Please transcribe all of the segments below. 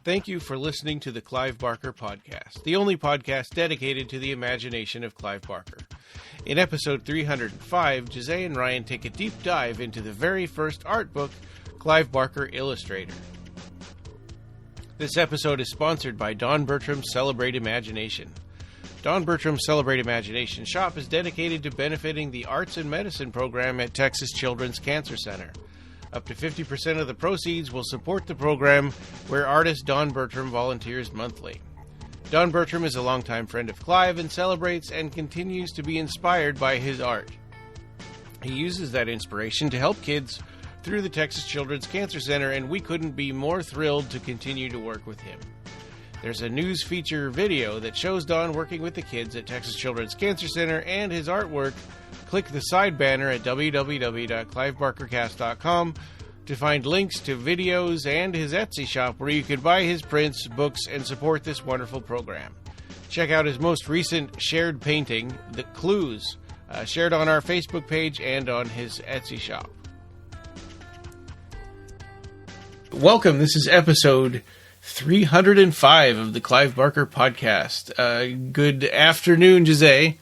Thank you for listening to the Clive Barker Podcast, the only podcast dedicated to the imagination of Clive Barker. In episode 305, Jose and Ryan take a deep dive into the very first art book, Clive Barker Illustrator. This episode is sponsored by Don Bertram's Celebrate Imagination. Don Bertram's Celebrate Imagination shop is dedicated to benefiting the Arts and Medicine program at Texas Children's Cancer Center. Up to 50% of the proceeds will support the program, where artist Don Bertram volunteers monthly. Don Bertram is a longtime friend of Clive and celebrates and continues to be inspired by his art. He uses that inspiration to help kids through the Texas Children's Cancer Center, and we couldn't be more thrilled to continue to work with him. There's a news feature video that shows Don working with the kids at Texas Children's Cancer Center and his artwork. Click the side banner at www.clivebarkercast.com to find links to videos and his Etsy shop where you can buy his prints, books, and support this wonderful program. Check out his most recent shared painting, The Clues, shared on our Facebook page and on his Etsy shop. Welcome, this is episode 305 of the Clive Barker Podcast. Good afternoon, Jose.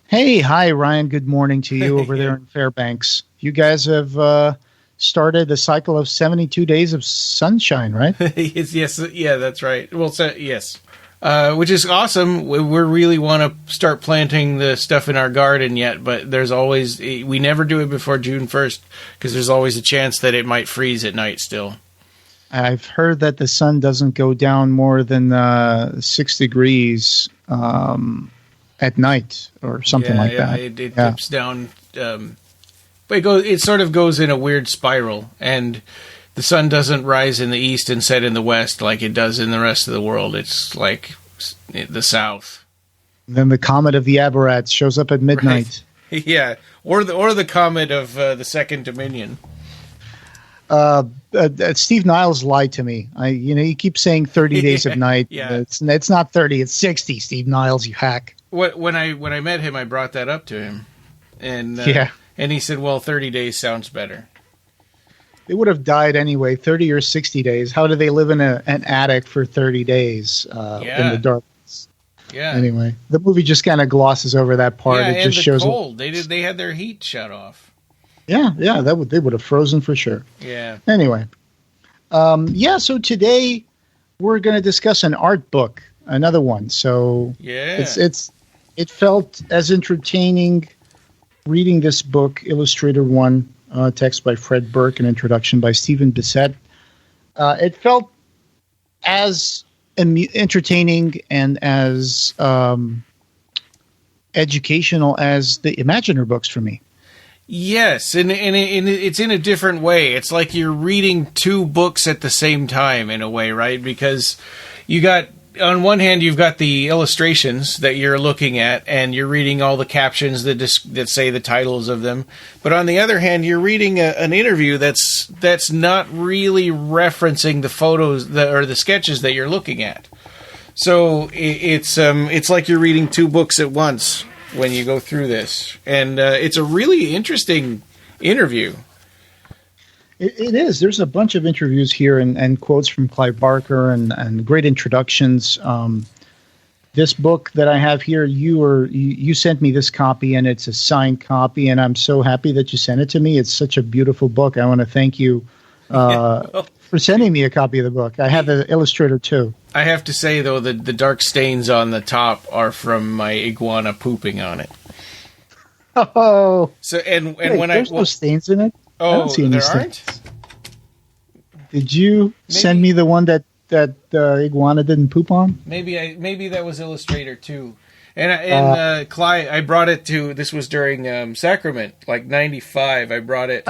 Hey, hi, Ryan. Good morning to you over there in Fairbanks. You guys have started a cycle of 72 days of sunshine, right? Yes, yeah, that's right. Well, yes, which is awesome. We really want to start planting the stuff in our garden yet, but we never do it before June 1st because there's always a chance that it might freeze at night still. I've heard that the sun doesn't go down more than 6 degrees at night or something like that. It dips down, but it sort of goes in a weird spiral, and the sun doesn't rise in the east and set in the west like it does in the rest of the world. It's like the south. Then the comet of the Aberrats shows up at midnight. Right. Yeah, or the comet of the Second Dominion. Steve Niles lied to me. You keep saying 30 days of night. Yeah. It's not 30, it's 60, Steve Niles, you hack. When I met him, I brought that up to him. And and he said, well, 30 days sounds better. They would have died anyway, 30 or 60 days. How do they live in an attic for 30 days in the darkness? Yeah. Anyway, the movie just kind of glosses over that part. Yeah, it just shows cold. They had their heat shut off. Yeah, they would have frozen for sure. Yeah. Anyway, so today we're going to discuss an art book, another one. So yeah, it felt as entertaining reading this book, Illustrator 1, text by Fred Burke, an introduction by Stephen Bisette. It felt as entertaining and as educational as the Imaginer books for me. Yes, and it's in a different way. It's like you're reading two books at the same time in a way, right? Because you got, on one hand, you've got the illustrations that you're looking at, and you're reading all the captions that say the titles of them. But on the other hand, you're reading an interview that's not really referencing the photos or the sketches that you're looking at. So it's like you're reading two books at once when you go through this. And it's a really interesting interview. It is. There's a bunch of interviews here and quotes from Clive Barker and great introductions. This book that I have here, you sent me this copy, and it's a signed copy, and I'm so happy that you sent it to me. It's such a beautiful book. I want to thank you for sending me a copy of the book. I have the Illustrator too. I have to say, though, the dark stains on the top are from my iguana pooping on it. Oh. So and wait, when there's no stains in it? Oh, I don't see any there stains. aren't? Did you send me the one that iguana didn't poop on? Maybe that was Illustrator too. And Clive, I brought it to, this was during Sacrament, like 95. I brought it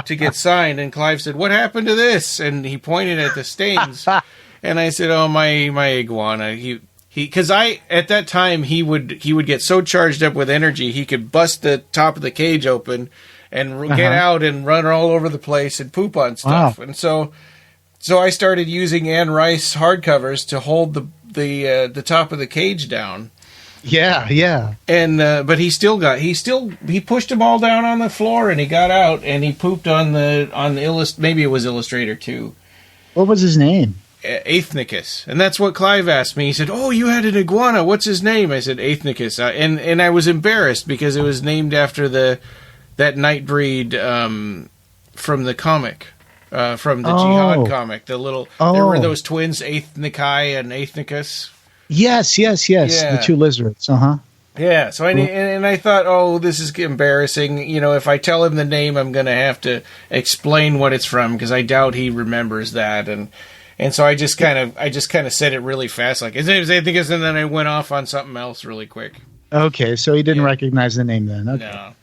to get signed, and Clive said, "What happened to this?" And he pointed at the stains. And I said, "Oh, my iguana." Because at that time he would get so charged up with energy he could bust the top of the cage open and get out and run all over the place and poop on stuff. Wow. And so I started using Anne Rice hardcovers to hold the top of the cage down. Yeah. And but he pushed them all down on the floor, and he got out and he pooped on the maybe it was Illustrator too. What was his name? Aethnicus. And that's what Clive asked me. He said, "Oh, you had an iguana. What's his name?" I said, "Aethnicus." And I was embarrassed because it was named after that Nightbreed from the comic, from the Jihad comic. The little there were those twins, Aethnici and Aethnicus. Yes. Yeah. The two lizards. Yeah, so I thought, oh, this is embarrassing. You know, if I tell him the name, I'm going to have to explain what it's from because I doubt he remembers that. And so I just kind of said it really fast, like his name is Aethnicus, and then I went off on something else really quick. Okay, so he didn't recognize the name then. Okay. No.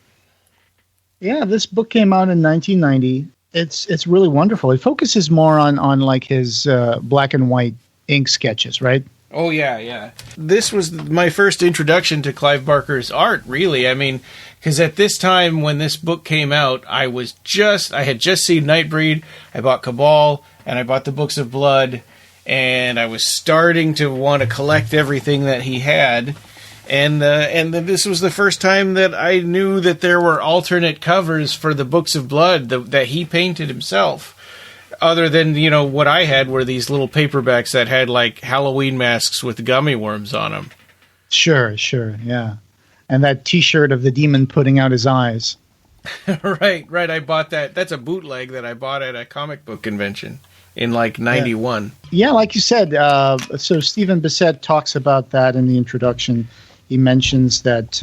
Yeah, this book came out in 1990. It's really wonderful. It focuses more on like his black and white ink sketches, right? Oh, yeah. This was my first introduction to Clive Barker's art, really. I mean, because at this time when this book came out, I had just seen Nightbreed, I bought Cabal, and I bought the Books of Blood, and I was starting to want to collect everything that he had. And this was the first time that I knew that there were alternate covers for the Books of Blood that he painted himself. Other than, what I had were these little paperbacks that had, like, Halloween masks with gummy worms on them. Sure, yeah. And that T-shirt of the demon putting out his eyes. Right. I bought that. That's a bootleg that I bought at a comic book convention in, like, 91. Yeah, like you said, so Stephen Bisette talks about that in the introduction. He mentions that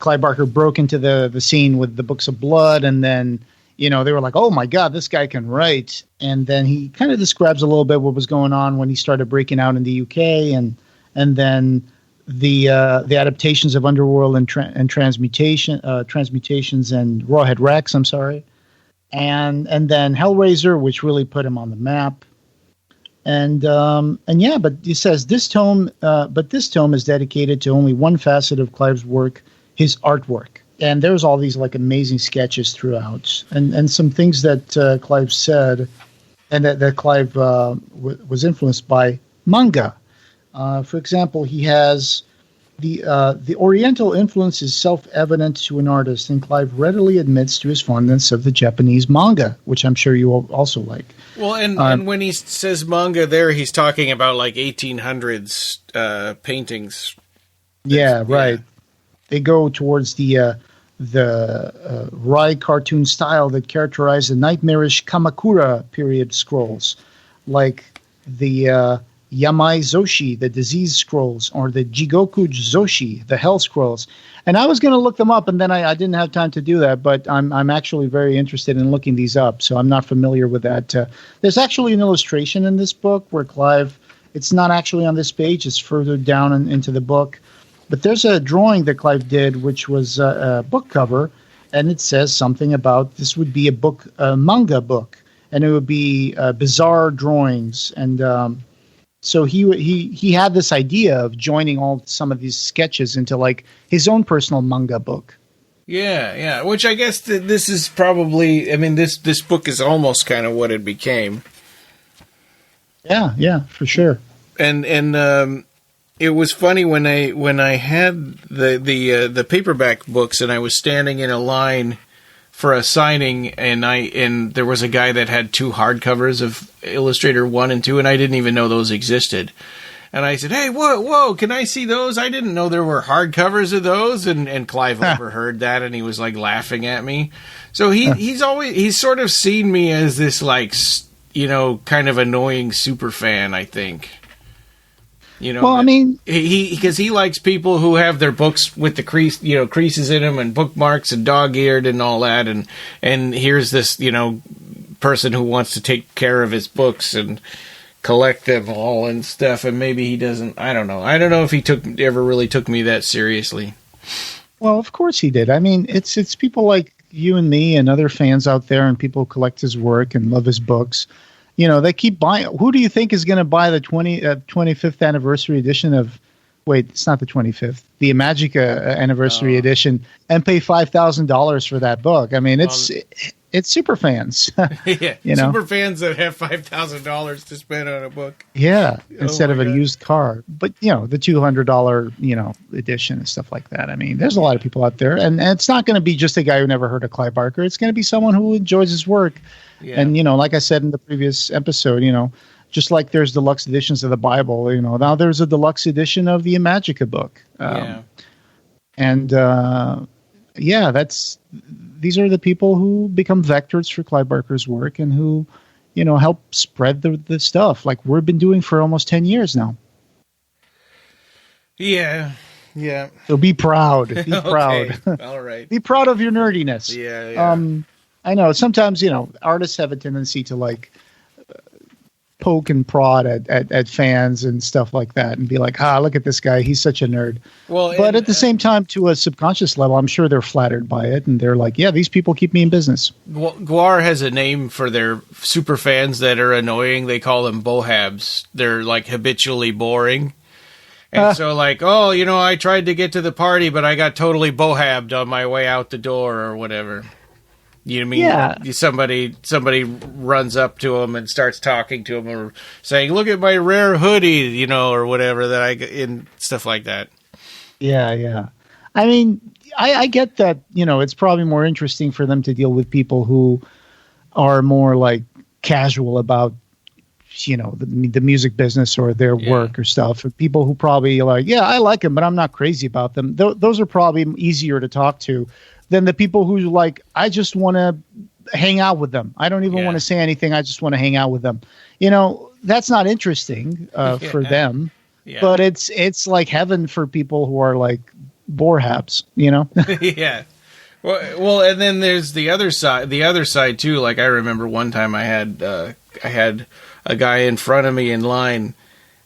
Clive Barker broke into the scene with the Books of Blood, and then... they were like, "Oh my God, this guy can write." And then he kind of describes a little bit what was going on when he started breaking out in the UK, and then the adaptations of Underworld and Transmutations and Rawhead Rex. I'm sorry, and then Hellraiser, which really put him on the map. But he says this tome is dedicated to only one facet of Clive's work, his artwork. And there's all these like amazing sketches throughout, and some things that Clive said, and that Clive was influenced by manga. For example, he has the Oriental influence is self-evident to an artist, and Clive readily admits to his fondness of the Japanese manga, which I'm sure you will also like. Well, and when he says manga, there he's talking about like 1800s paintings. Yeah, right. They go towards the wry cartoon style that characterized the nightmarish Kamakura period scrolls, like the Yamai Zoshi, the disease scrolls, or the Jigoku Zoshi, the hell scrolls. And I was going to look them up, and then I didn't have time to do that, but I'm actually very interested in looking these up, so I'm not familiar with that. There's actually an illustration in this book where Clive, it's not actually on this page, it's further down into the book. But there's a drawing that Clive did, which was a book cover, and it says something about this would be a manga book, and it would be bizarre drawings. And so he had this idea of joining some of these sketches into like his own personal manga book. Yeah. Which I guess this is probably. I mean, this book is almost kind of what it became. Yeah, for sure. And it was funny when I had the paperback books and I was standing in a line for a signing and there was a guy that had two hardcovers of Illustrator 1 and 2 and I didn't even know those existed. And I said, "Hey, whoa, can I see those? I didn't know there were hardcovers of those." And Clive overheard that and he was like laughing at me. So he's sort of seen me as this like, kind of annoying super fan, I think. Well, I mean, because he likes people who have their books with the creases in them and bookmarks and dog-eared and all that, and here's this person who wants to take care of his books and collect them all and stuff, and maybe he doesn't. I don't know. I don't know if he ever really took me that seriously. Well, of course he did. I mean, it's people like you and me and other fans out there, and people who collect his work and love his books. They keep buying. Who do you think is going to buy the 25th anniversary edition of? Wait, it's not the 25th. The Magica anniversary edition, and pay $5,000 for that book. I mean, it's super fans. Yeah, super fans that have $5,000 to spend on a book. Yeah, instead of a used car. But the $200 edition and stuff like that. I mean, there's a lot of people out there, and it's not going to be just a guy who never heard of Clive Barker. It's going to be someone who enjoys his work. Yeah. And like I said in the previous episode, Just like there's deluxe editions of the Bible, now there's a deluxe edition of the Imagica book. And these are the people who become vectors for Clive Barker's work and who, help spread the stuff like we've been doing for almost 10 years now. Yeah. Yeah. So be proud. Be proud. All right. Be proud of your nerdiness. Yeah. I know sometimes, artists have a tendency to like poke and prod at fans and stuff like that and be like, look at this guy. He's such a nerd. Well, but at the same time, to a subconscious level, I'm sure they're flattered by it. And they're like, yeah, these people keep me in business. Well, Gwar has a name for their super fans that are annoying. They call them bohabs. They're like habitually boring. And so like, I tried to get to the party, but I got totally bohabbed on my way out the door or whatever. You mean somebody runs up to him and starts talking to him or saying, look at my rare hoodie, or whatever in stuff like that. Yeah. I mean, I get that, it's probably more interesting for them to deal with people who are more like casual about, the music business or their work or stuff. People who probably are like, I like them, but I'm not crazy about them. Those are probably easier to talk to than the people who like, I just want to hang out with them. I don't even want to say anything. I just want to hang out with them. That's not interesting for them, but it's like heaven for people who are like borehabs, Yeah. Well, and then there's the other side too. Like I remember one time I had a guy in front of me in line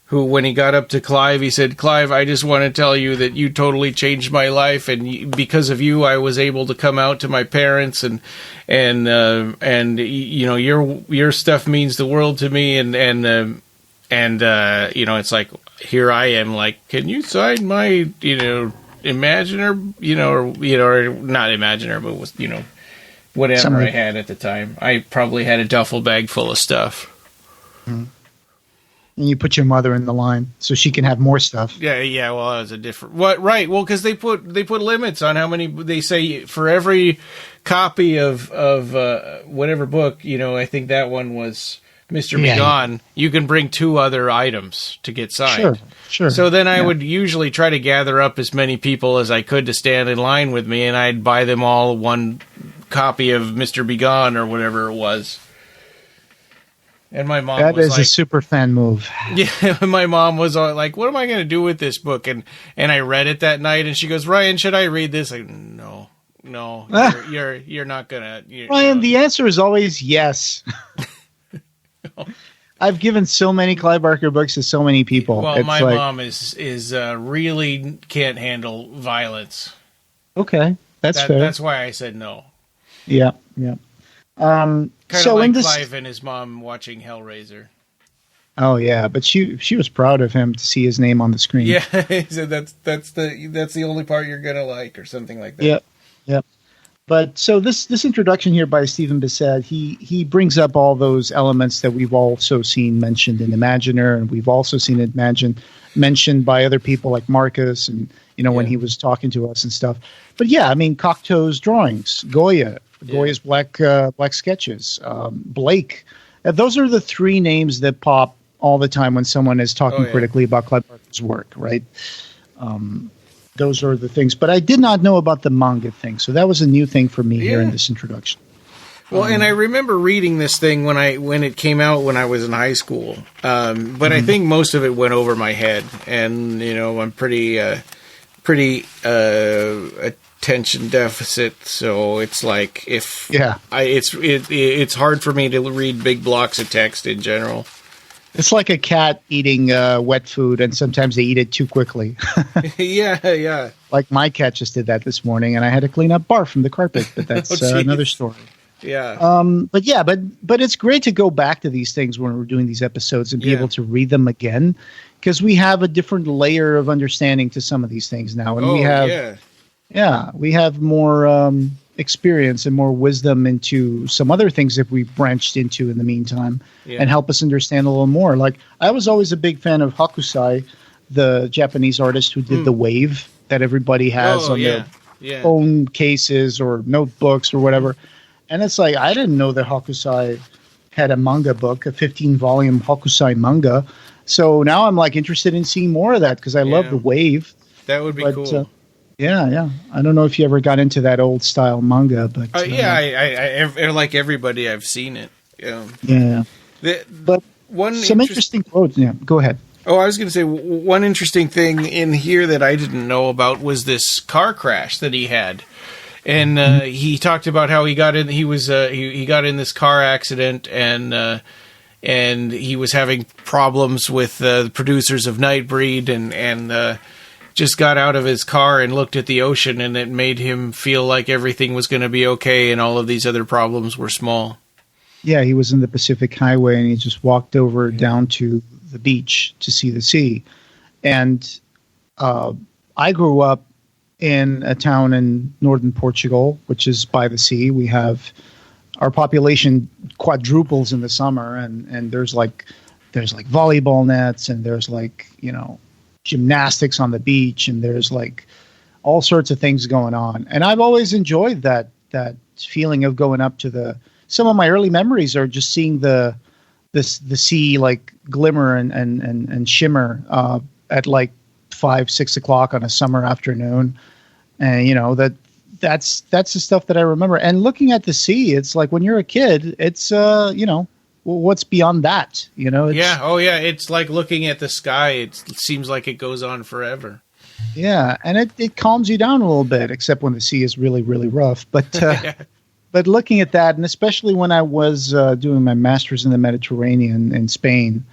who, when he got up to Clive, he said, Clive, I just want to tell you that you totally changed my life, and because of you, I was able to come out to my parents, and your stuff means the world to me, and it's like, here I am, like, can you sign my, Imaginer, or not Imaginer, but was, whatever I had at the time. I probably had a duffel bag full of stuff. Mm-hmm. And you put your mother in the line so she can have more stuff. Yeah. Well, that was a different. What? Right. Well, because they put limits on how many. They say for every copy of whatever book. I think that one was Mr. Begone. You can bring 2 other items to get signed. Sure. So then I would usually try to gather up as many people as I could to stand in line with me, and I'd buy them all one copy of Mr. Begone or whatever it was. And my mom that is a super fan move. Yeah, my mom was like, what am I going to do with this book? And I read it that night, and she goes, Ryan, should I read this? Like, no, you're not going to. Ryan, the answer is always yes. I've given so many Clive Barker books to so many people. Well, my mom is really can't handle violence. Okay, that's fair. That's why I said no. Yeah. Kind of like Clive and his mom watching Hellraiser. Oh yeah, but she was proud of him to see his name on the screen. Yeah, so that's the only part you're gonna like, or something like that. Yep. But so this introduction here by Stephen Bisette, he brings up all those elements that we've also seen mentioned in Imaginer, and we've also seen it mentioned by other people like Marcus, and when he was talking to us and stuff. But yeah, I mean, Cocteau's drawings, Goya's black sketches, Blake. Those are the 3 names that pop all the time when someone is talking critically about Clive Barker's work, right? Those are the things. But I did not know about the manga thing, so that was a new thing for me here in this introduction. Well, and I remember reading this thing when it came out when I was in high school, but I think most of it went over my head, and I'm pretty attention deficit, so it's like it's hard for me to read big blocks of text in general. It's like a cat eating wet food, and sometimes they eat it too quickly. Yeah. Like my cat just did that this morning, and I had to clean up barf from the carpet. But that's another story. Yeah. But it's great to go back to these things when we're doing these episodes and be able to read them again, because we have a different layer of understanding to some of these things now, and we have more experience and more wisdom into some other things that we've branched into in the meantime and help us understand a little more. Like, I was always a big fan of Hokusai, the Japanese artist who did the wave that everybody has on their own cases or notebooks or whatever. And it's like, I didn't know that Hokusai had a manga book, a 15-volume Hokusai manga. So now I'm like interested in seeing more of that because I love the wave. That would be cool. Yeah. I don't know if you ever got into that old style manga, but I like everybody, I've seen it. Yeah. But some interesting quotes. Yeah, go ahead. Oh, I was going to say one interesting thing in here that I didn't know about was this car crash that he had. And he talked about how he got in. He was he got in this car accident, and he was having problems with the producers of Nightbreed, and just got out of his car and looked at the ocean, and it made him feel like everything was going to be okay, and all of these other problems were small. Yeah, he was in the Pacific Highway, and he just walked over down to the beach to see the sea. And I grew up in a town in northern Portugal, which is by the sea. We have our population quadruples in the summer, and there's like volleyball nets, and there's gymnastics on the beach, and there's like all sorts of things going on. And I've always enjoyed that feeling of going up to some of my early memories are just seeing the sea like glimmer and shimmer at like 5-6 o'clock on a summer afternoon. And that's the stuff that I remember. And looking at the sea, it's like when you're a kid, it's what's beyond that, It's like looking at the sky. It seems like it goes on forever. Yeah, and it calms you down a little bit, except when the sea is really, really rough. But but looking at that, and especially when I was doing my master's in the Mediterranean in Spain,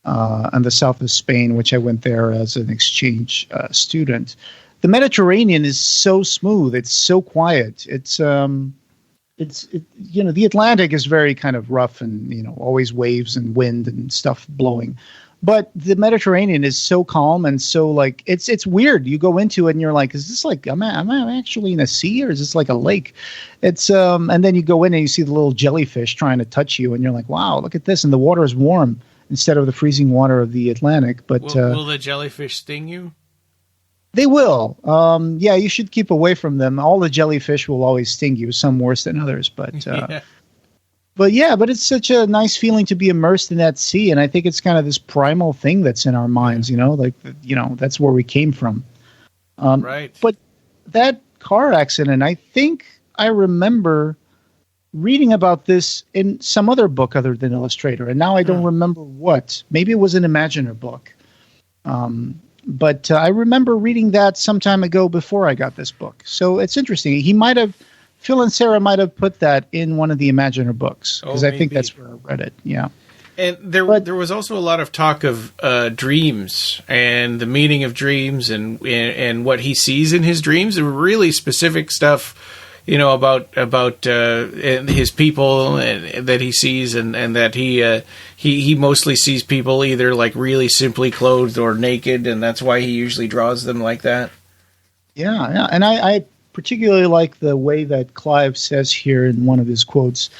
on the south of Spain, which I went there as an exchange student, the Mediterranean is so smooth. It's so quiet. The Atlantic is very kind of rough and, always waves and wind and stuff blowing. But the Mediterranean is so calm and so like it's weird. You go into it and you're like, is this like am I actually in a sea, or is this like a lake? It's and then you go in and you see the little jellyfish trying to touch you, and you're like, wow, look at this, and the water is warm instead of the freezing water of the Atlantic. But will the jellyfish sting you? They will. You should keep away from them. All the jellyfish will always sting you, some worse than others. But But it's such a nice feeling to be immersed in that sea, and I think it's kind of this primal thing that's in our minds, that's where we came from. Right. But that car accident, I think I remember reading about this in some other book other than Illustrator, and now I don't remember what. Maybe it was an Imaginer book. But I remember reading that some time ago before I got this book. So it's interesting. Phil and Sarah might have put that in one of the Imaginer books, because I think that's where I read it. Yeah. And there was also a lot of talk of dreams and the meaning of dreams and what he sees in his dreams. There were really specific stuff, about his people and that he sees, and that he mostly sees people either like really simply clothed or naked, and that's why he usually draws them like that. Yeah. And I particularly like the way that Clive says here in one of his quotes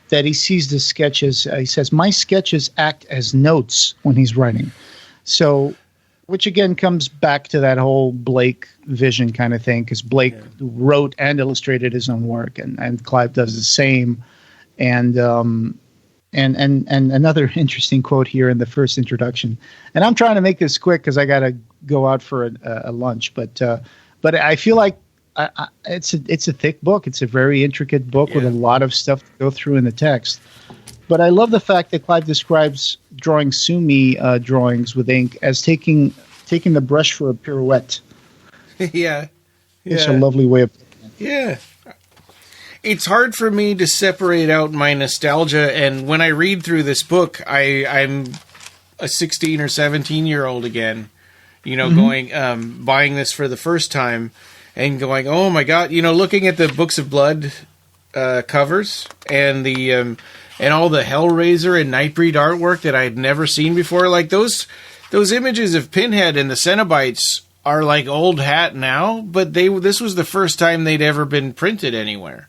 that he sees the sketches. He says, "My sketches act as notes when he's writing." So, which again comes back to that whole Blake vision kind of thing, because Blake wrote and illustrated his own work, and Clive does the same. And another interesting quote here in the first introduction. And I'm trying to make this quick because I got to go out for a lunch, but I feel like it's a thick book. It's a very intricate book with a lot of stuff to go through in the text. But I love the fact that Clive describes drawing Sumi drawings with ink as taking the brush for a pirouette. Yeah. It's a lovely way of putting it. Yeah. It's hard for me to separate out my nostalgia, and when I read through this book, I'm a 16 or 17-year-old again, going buying this for the first time. And going, oh my God! Looking at the Books of Blood covers and the and all the Hellraiser and Nightbreed artwork that I had never seen before, like those images of Pinhead and the Cenobites are like old hat now, but this was the first time they'd ever been printed anywhere.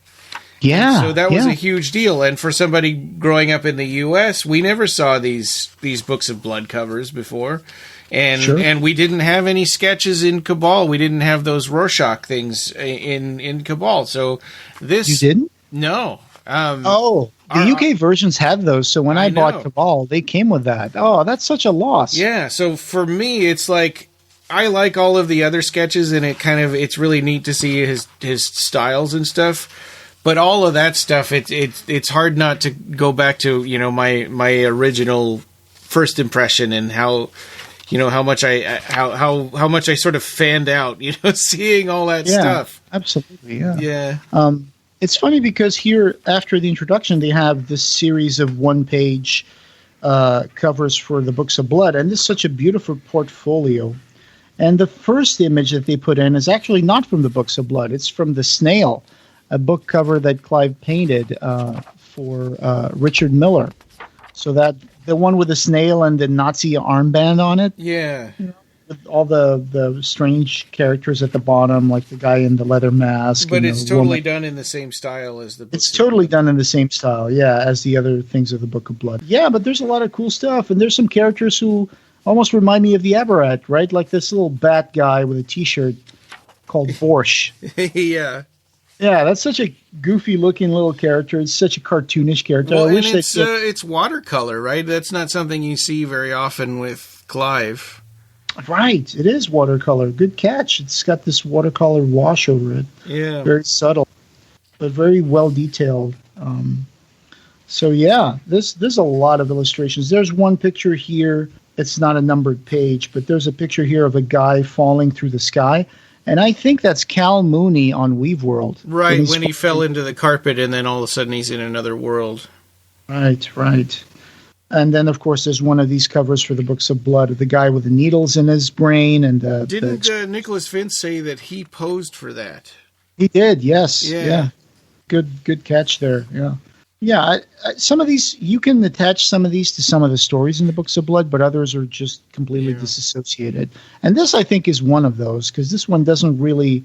Yeah, so that was a huge deal. And for somebody growing up in the U.S., we never saw these Books of Blood covers before. And we didn't have any sketches in Cabal. We didn't have those Rorschach things in Cabal. So this... You didn't? No. Wow. The UK versions had those, so when I bought Cabal, they came with that. Oh, that's such a loss. Yeah, so for me, it's like, I like all of the other sketches, and it's really neat to see his styles and stuff. But all of that stuff, it's hard not to go back to, my original first impression and how much I sort of fanned out, seeing all that stuff. Absolutely, yeah. Yeah. It's funny because here, after the introduction, they have this series of one-page covers for the Books of Blood, and this is such a beautiful portfolio. And the first image that they put in is actually not from the Books of Blood. It's from The Snail, a book cover that Clive painted for Richard Miller. So that the one with the snail and the Nazi armband on it. Yeah. With all the strange characters at the bottom, like the guy in the leather mask. But it's totally done in the same style as the book. It's totally done in the same style, as the other things of the Book of Blood. Yeah, but there's a lot of cool stuff, and there's some characters who almost remind me of the Aberrat, right? Like this little bat guy with a T-shirt called Borscht. Yeah. Yeah, that's such a goofy-looking little character. It's such a cartoonish character. Well, it's watercolor, right? That's not something you see very often with Clive. Right, it is watercolor. Good catch. It's got this watercolor wash over it. Yeah. Very subtle, but very well detailed. So yeah, there's a lot of illustrations. There's one picture here. It's not a numbered page, but there's a picture here of a guy falling through the sky. And I think that's Cal Mooney on Weave World. Right, when he fell into the carpet and then all of a sudden he's in another world. Right. And then, of course, there's one of these covers for the Books of Blood of the guy with the needles in his brain. And Didn't Nicholas Vince say that he posed for that? He did, yes. Yeah. Good catch there, yeah. Yeah, some of these, you can attach some of these to some of the stories in the Books of Blood, but others are just completely disassociated. And this, I think, is one of those, because this one doesn't really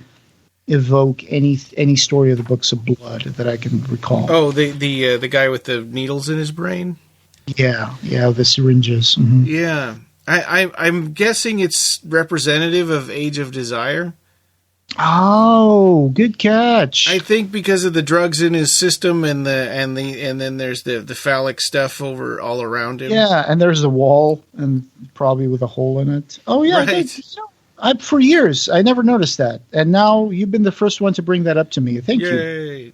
evoke any story of the Books of Blood that I can recall. Oh, the guy with the needles in his brain? Yeah, the syringes. Mm-hmm. Yeah. I'm guessing it's representative of Age of Desire. Oh, good catch. I think because of the drugs in his system and then there's the phallic stuff over all around him. Yeah, and there's the wall and probably with a hole in it. Oh yeah, right. For years I never noticed that, and now you've been the first one to bring that up to me. Thank you. Yay!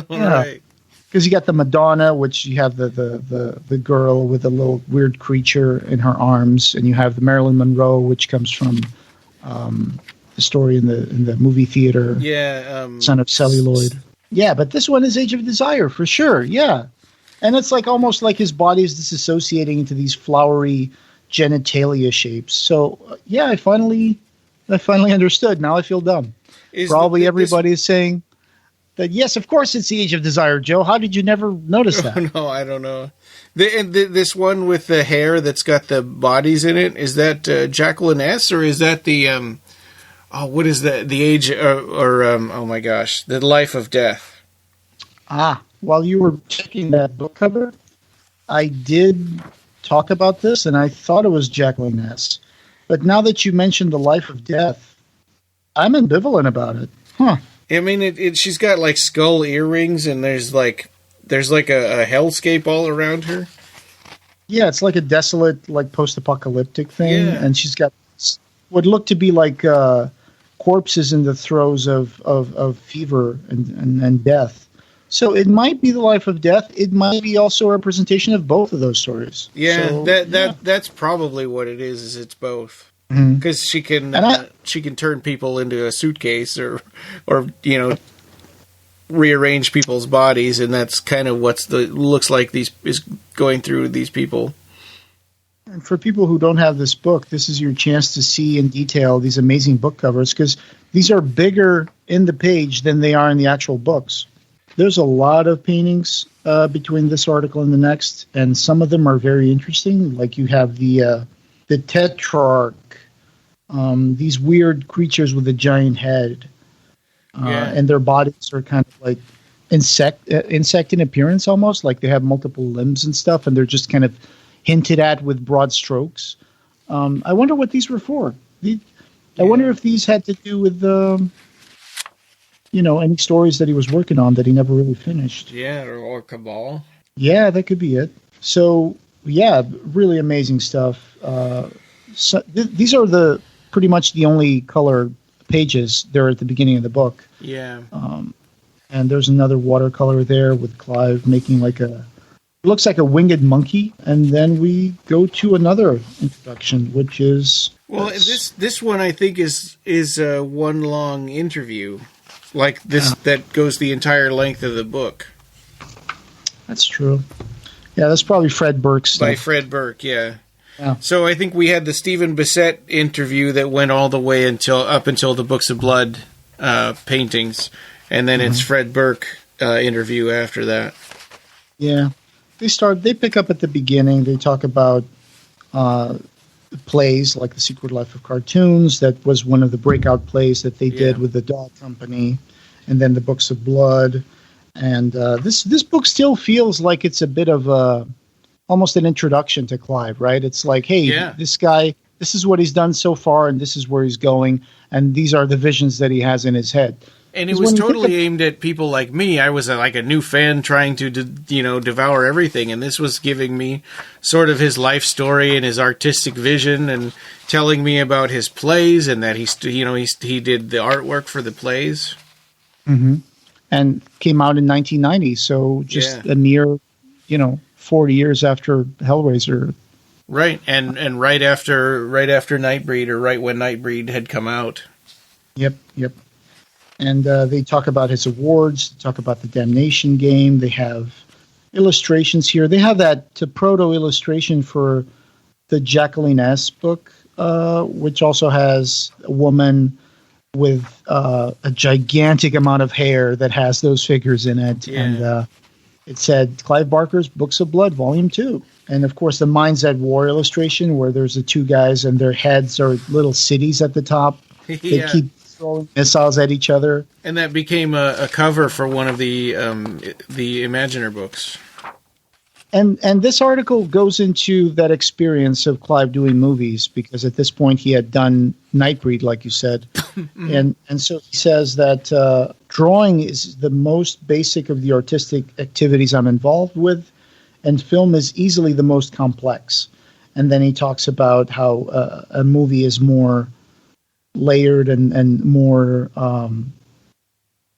All right. Because you got the Madonna, which you have the girl with a little weird creature in her arms, and you have the Marilyn Monroe, which comes from the story in the movie theater. Yeah. Son of Celluloid. Yeah, but this one is Age of Desire for sure. Yeah. And it's like almost like his body is disassociating into these flowery genitalia shapes. So yeah, I finally understood. Now I feel dumb. Probably everybody is saying that, yes, of course it's the Age of Desire, Joe. How did you never notice that? Oh, no, I don't know. This one with the hair that's got the bodies in it, is that Jacqueline S. or is that the what is that? The Age oh my gosh, The Life of Death. While you were checking that book cover, I did talk about this, and I thought it was Jacqueline S. But now that you mentioned The Life of Death, I'm ambivalent about it. Huh. I mean, she's got like skull earrings, and there's like a hellscape all around her. Yeah, it's like a desolate, like post-apocalyptic thing, yeah. And she's got what look to be like corpses in the throes of fever and death. So it might be The Life of Death. It might be also a representation of both of those stories. Yeah, so, that's probably what it is. Is it's both. Because she can turn people into a suitcase or rearrange people's bodies, and that's kind of looks like these is going through these people. And for people who don't have this book, this is your chance to see in detail these amazing book covers, because these are bigger in the page than they are in the actual books. There's a lot of paintings between this article and the next, and some of them are very interesting. Like you have the Tetrarch, these weird creatures with a giant head, and their bodies are kind of like insect in appearance, almost like they have multiple limbs and stuff, and they're just kind of hinted at with broad strokes. I wonder what these were for. I wonder if these had to do with any stories that he was working on that he never really finished. Yeah, or Cabal. Yeah, that could be it. So, yeah, really amazing stuff. These are pretty much the only color pages there at the beginning of the book. Yeah. And there's another watercolor there with Clive making looks like a winged monkey. And then we go to another introduction, which is... Well, this one I think is one long interview, like this that goes the entire length of the book. That's true. Yeah, that's probably Fred Burke stuff. By Fred Burke, yeah. So I think we had the Stephen Bisette interview that went all the way up until the Books of Blood paintings, and then it's Fred Burke interview after that. Yeah, they pick up at the beginning. They talk about plays like The Secret Life of Cartoons. That was one of the breakout plays that they did with the Dog Company, and then the Books of Blood. And this book still feels like it's a bit of almost an introduction to Clive, right? It's like, hey, this guy, this is what he's done so far, and this is where he's going, and these are the visions that he has in his head. And it was totally aimed at people like me. I was like a new fan trying to, devour everything, and this was giving me sort of his life story and his artistic vision, and telling me about his plays, and that he did the artwork for the plays. Mm-hmm. And came out in 1990, so just a mere, 40 years after Hellraiser. Right, and right after Nightbreed, or right when Nightbreed had come out. Yep. And they talk about his awards, talk about the Damnation game. They have illustrations here. They have that proto illustration for the Jacqueline S. book, which also has a woman with a gigantic amount of hair that has those figures in it. Yeah. And it said Clive Barker's Books of Blood, Volume 2. And, of course, the Minds at War illustration where there's the two guys and their heads are little cities at the top. They keep throwing missiles at each other. And that became a cover for one of the Imaginer books. And this article goes into that experience of Clive doing movies, because at this point he had done Nightbreed, like you said. and so he says that drawing is the most basic of the artistic activities I'm involved with, and film is easily the most complex. And then he talks about how a movie is more layered and more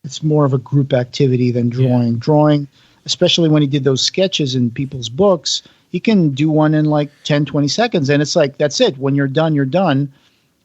it's more of a group activity than drawing. Yeah. Drawing, especially when he did those sketches in people's books, he can do one in like 10, 20 seconds. And it's like, that's it. When you're done, you're done.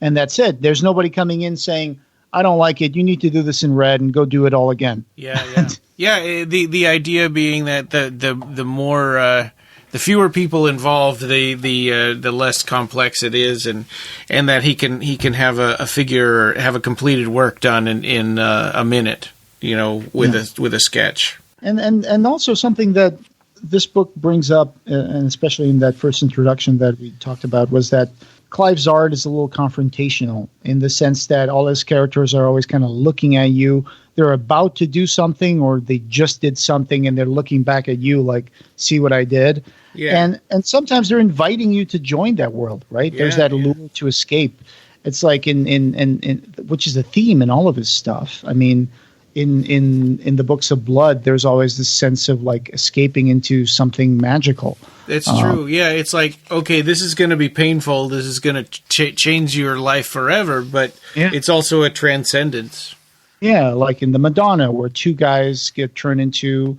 And that's it. There's nobody coming in saying, I don't like it. You need to do this in red and go do it all again. Yeah. The idea being that the more, the fewer people involved, the less complex it is, and that he can have a figure, have a completed work done in a minute, with a sketch. And also something that this book brings up, and especially in that first introduction that we talked about, was that Clive's art is a little confrontational in the sense that all his characters are always kind of looking at you. They're about to do something, or they just did something, and they're looking back at you like, see what I did? Yeah. And sometimes they're inviting you to join that world, right? Yeah, there's that allure to escape. It's like in which is a theme in all of his stuff. I mean, in the Books of Blood, there's always this sense of like escaping into something magical. It's true. Yeah, it's like, okay, this is going to be painful. This is going to change your life forever, but it's also a transcendence. Yeah, like in the Madonna, where two guys get turned into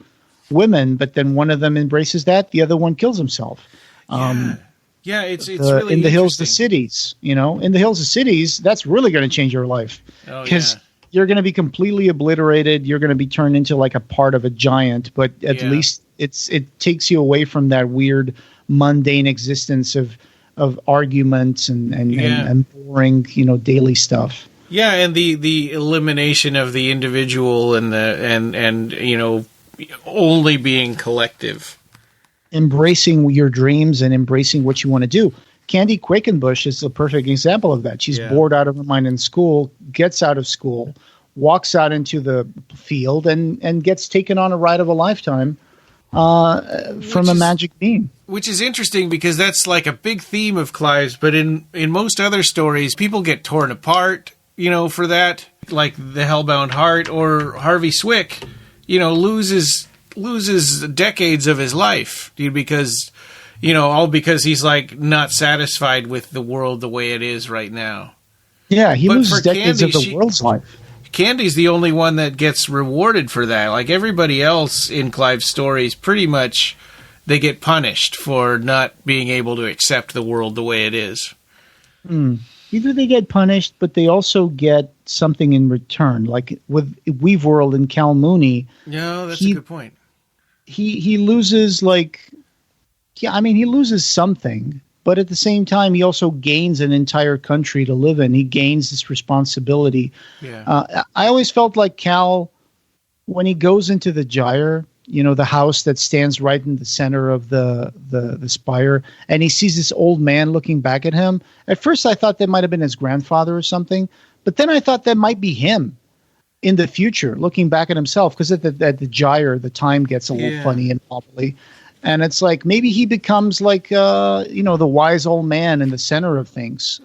women, but then one of them embraces that, the other one kills himself. It's really in the Hills of Cities. In the Hills of Cities, that's really going to change your life, because you're going to be completely obliterated. You're going to be turned into like a part of a giant, but at least it takes you away from that weird mundane existence of arguments and boring daily stuff. Yeah, and the elimination of the individual and only being collective. Embracing your dreams and embracing what you want to do. Candy Quakenbush is the perfect example of that. She's bored out of her mind in school, gets out of school, walks out into the field, and gets taken on a ride of a lifetime from a magic being. Which is interesting, because that's like a big theme of Clive's, but in most other stories, people get torn apart, for that, like the Hellbound Heart, or Harvey Swick, loses loses decades of his life because, all because he's like not satisfied with the world the way it is right now. Yeah, he But loses for decades Candy, of the world's life. Candy's the only one that gets rewarded for that. Like everybody else in Clive's stories, pretty much they get punished for not being able to accept the world the way it is. Either they get punished, but they also get something in return. Like with Weave World and Cal Mooney. No, that's a good point. He loses he loses something, but at the same time, he also gains an entire country to live in. He gains this responsibility. Yeah. I always felt like Cal, when he goes into the gyre, the house that stands right in the center of the spire, and he sees this old man looking back at him. At first, I thought that might have been his grandfather or something, but then I thought that might be him in the future, looking back at himself, because at the gyre, the time gets a little funny and wobbly. And it's like maybe he becomes like, the wise old man in the center of things.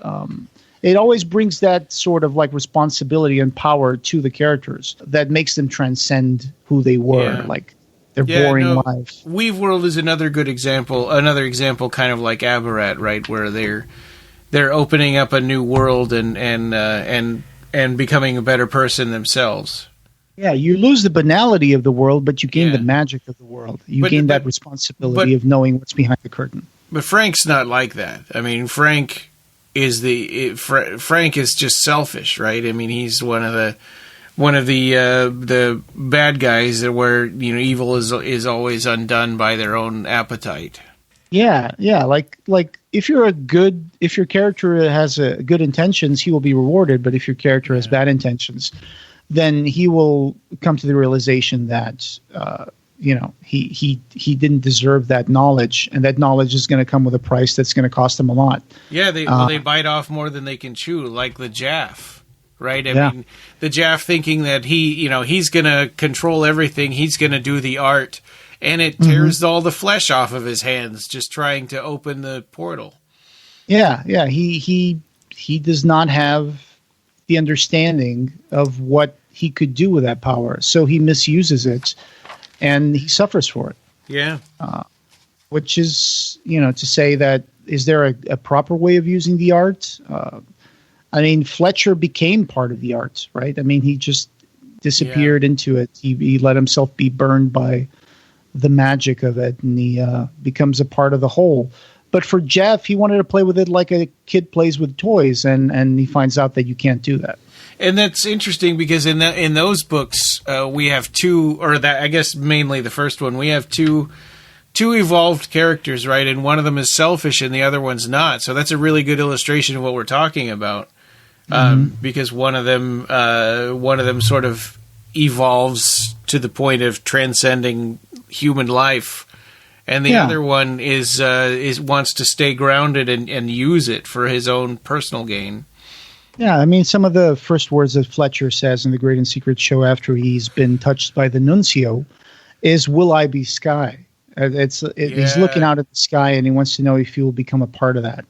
It always brings that sort of like responsibility and power to the characters that makes them transcend who they were, like their boring lives. Weave World is another good example. Another example, kind of like Abarat, right, where they're opening up a new world and becoming a better person themselves. Yeah, you lose the banality of the world, but you gain the magic of the world. You gain that responsibility of knowing what's behind the curtain. But Frank's not like that. I mean, Frank is just selfish, right? I mean, he's one of the bad guys where evil is always undone by their own appetite. Yeah. Like if your character has good intentions, he will be rewarded. But if your character has bad intentions, then he will come to the realization that he didn't deserve that knowledge, and that knowledge is going to come with a price that's going to cost him a lot. Yeah, they bite off more than they can chew, like the Jaff, right? I mean, the Jaff thinking that he's going to control everything, he's going to do the art, and it tears all the flesh off of his hands just trying to open the portal. Yeah, he does not have the understanding of what he could do with that power, so he misuses it, and he suffers for it. Yeah. Which is, to say that, is there a proper way of using the art? I mean, Fletcher became part of the art, right? I mean, he just disappeared into it. He let himself be burned by the magic of it, and he becomes a part of the whole. But for Jeff, he wanted to play with it like a kid plays with toys, and he finds out that you can't do that. And that's interesting because in those books, we have two, or that I guess mainly the first one, we have two evolved characters, right? And one of them is selfish, and the other one's not. So that's a really good illustration of what we're talking about, because one of them sort of evolves to the point of transcending human life. And the other one is wants to stay grounded and use it for his own personal gain. Yeah, I mean, some of the first words that Fletcher says in the Great and Secret Show after he's been touched by the Nuncio is, "Will I be sky?" He's looking out at the sky and he wants to know if he will become a part of that.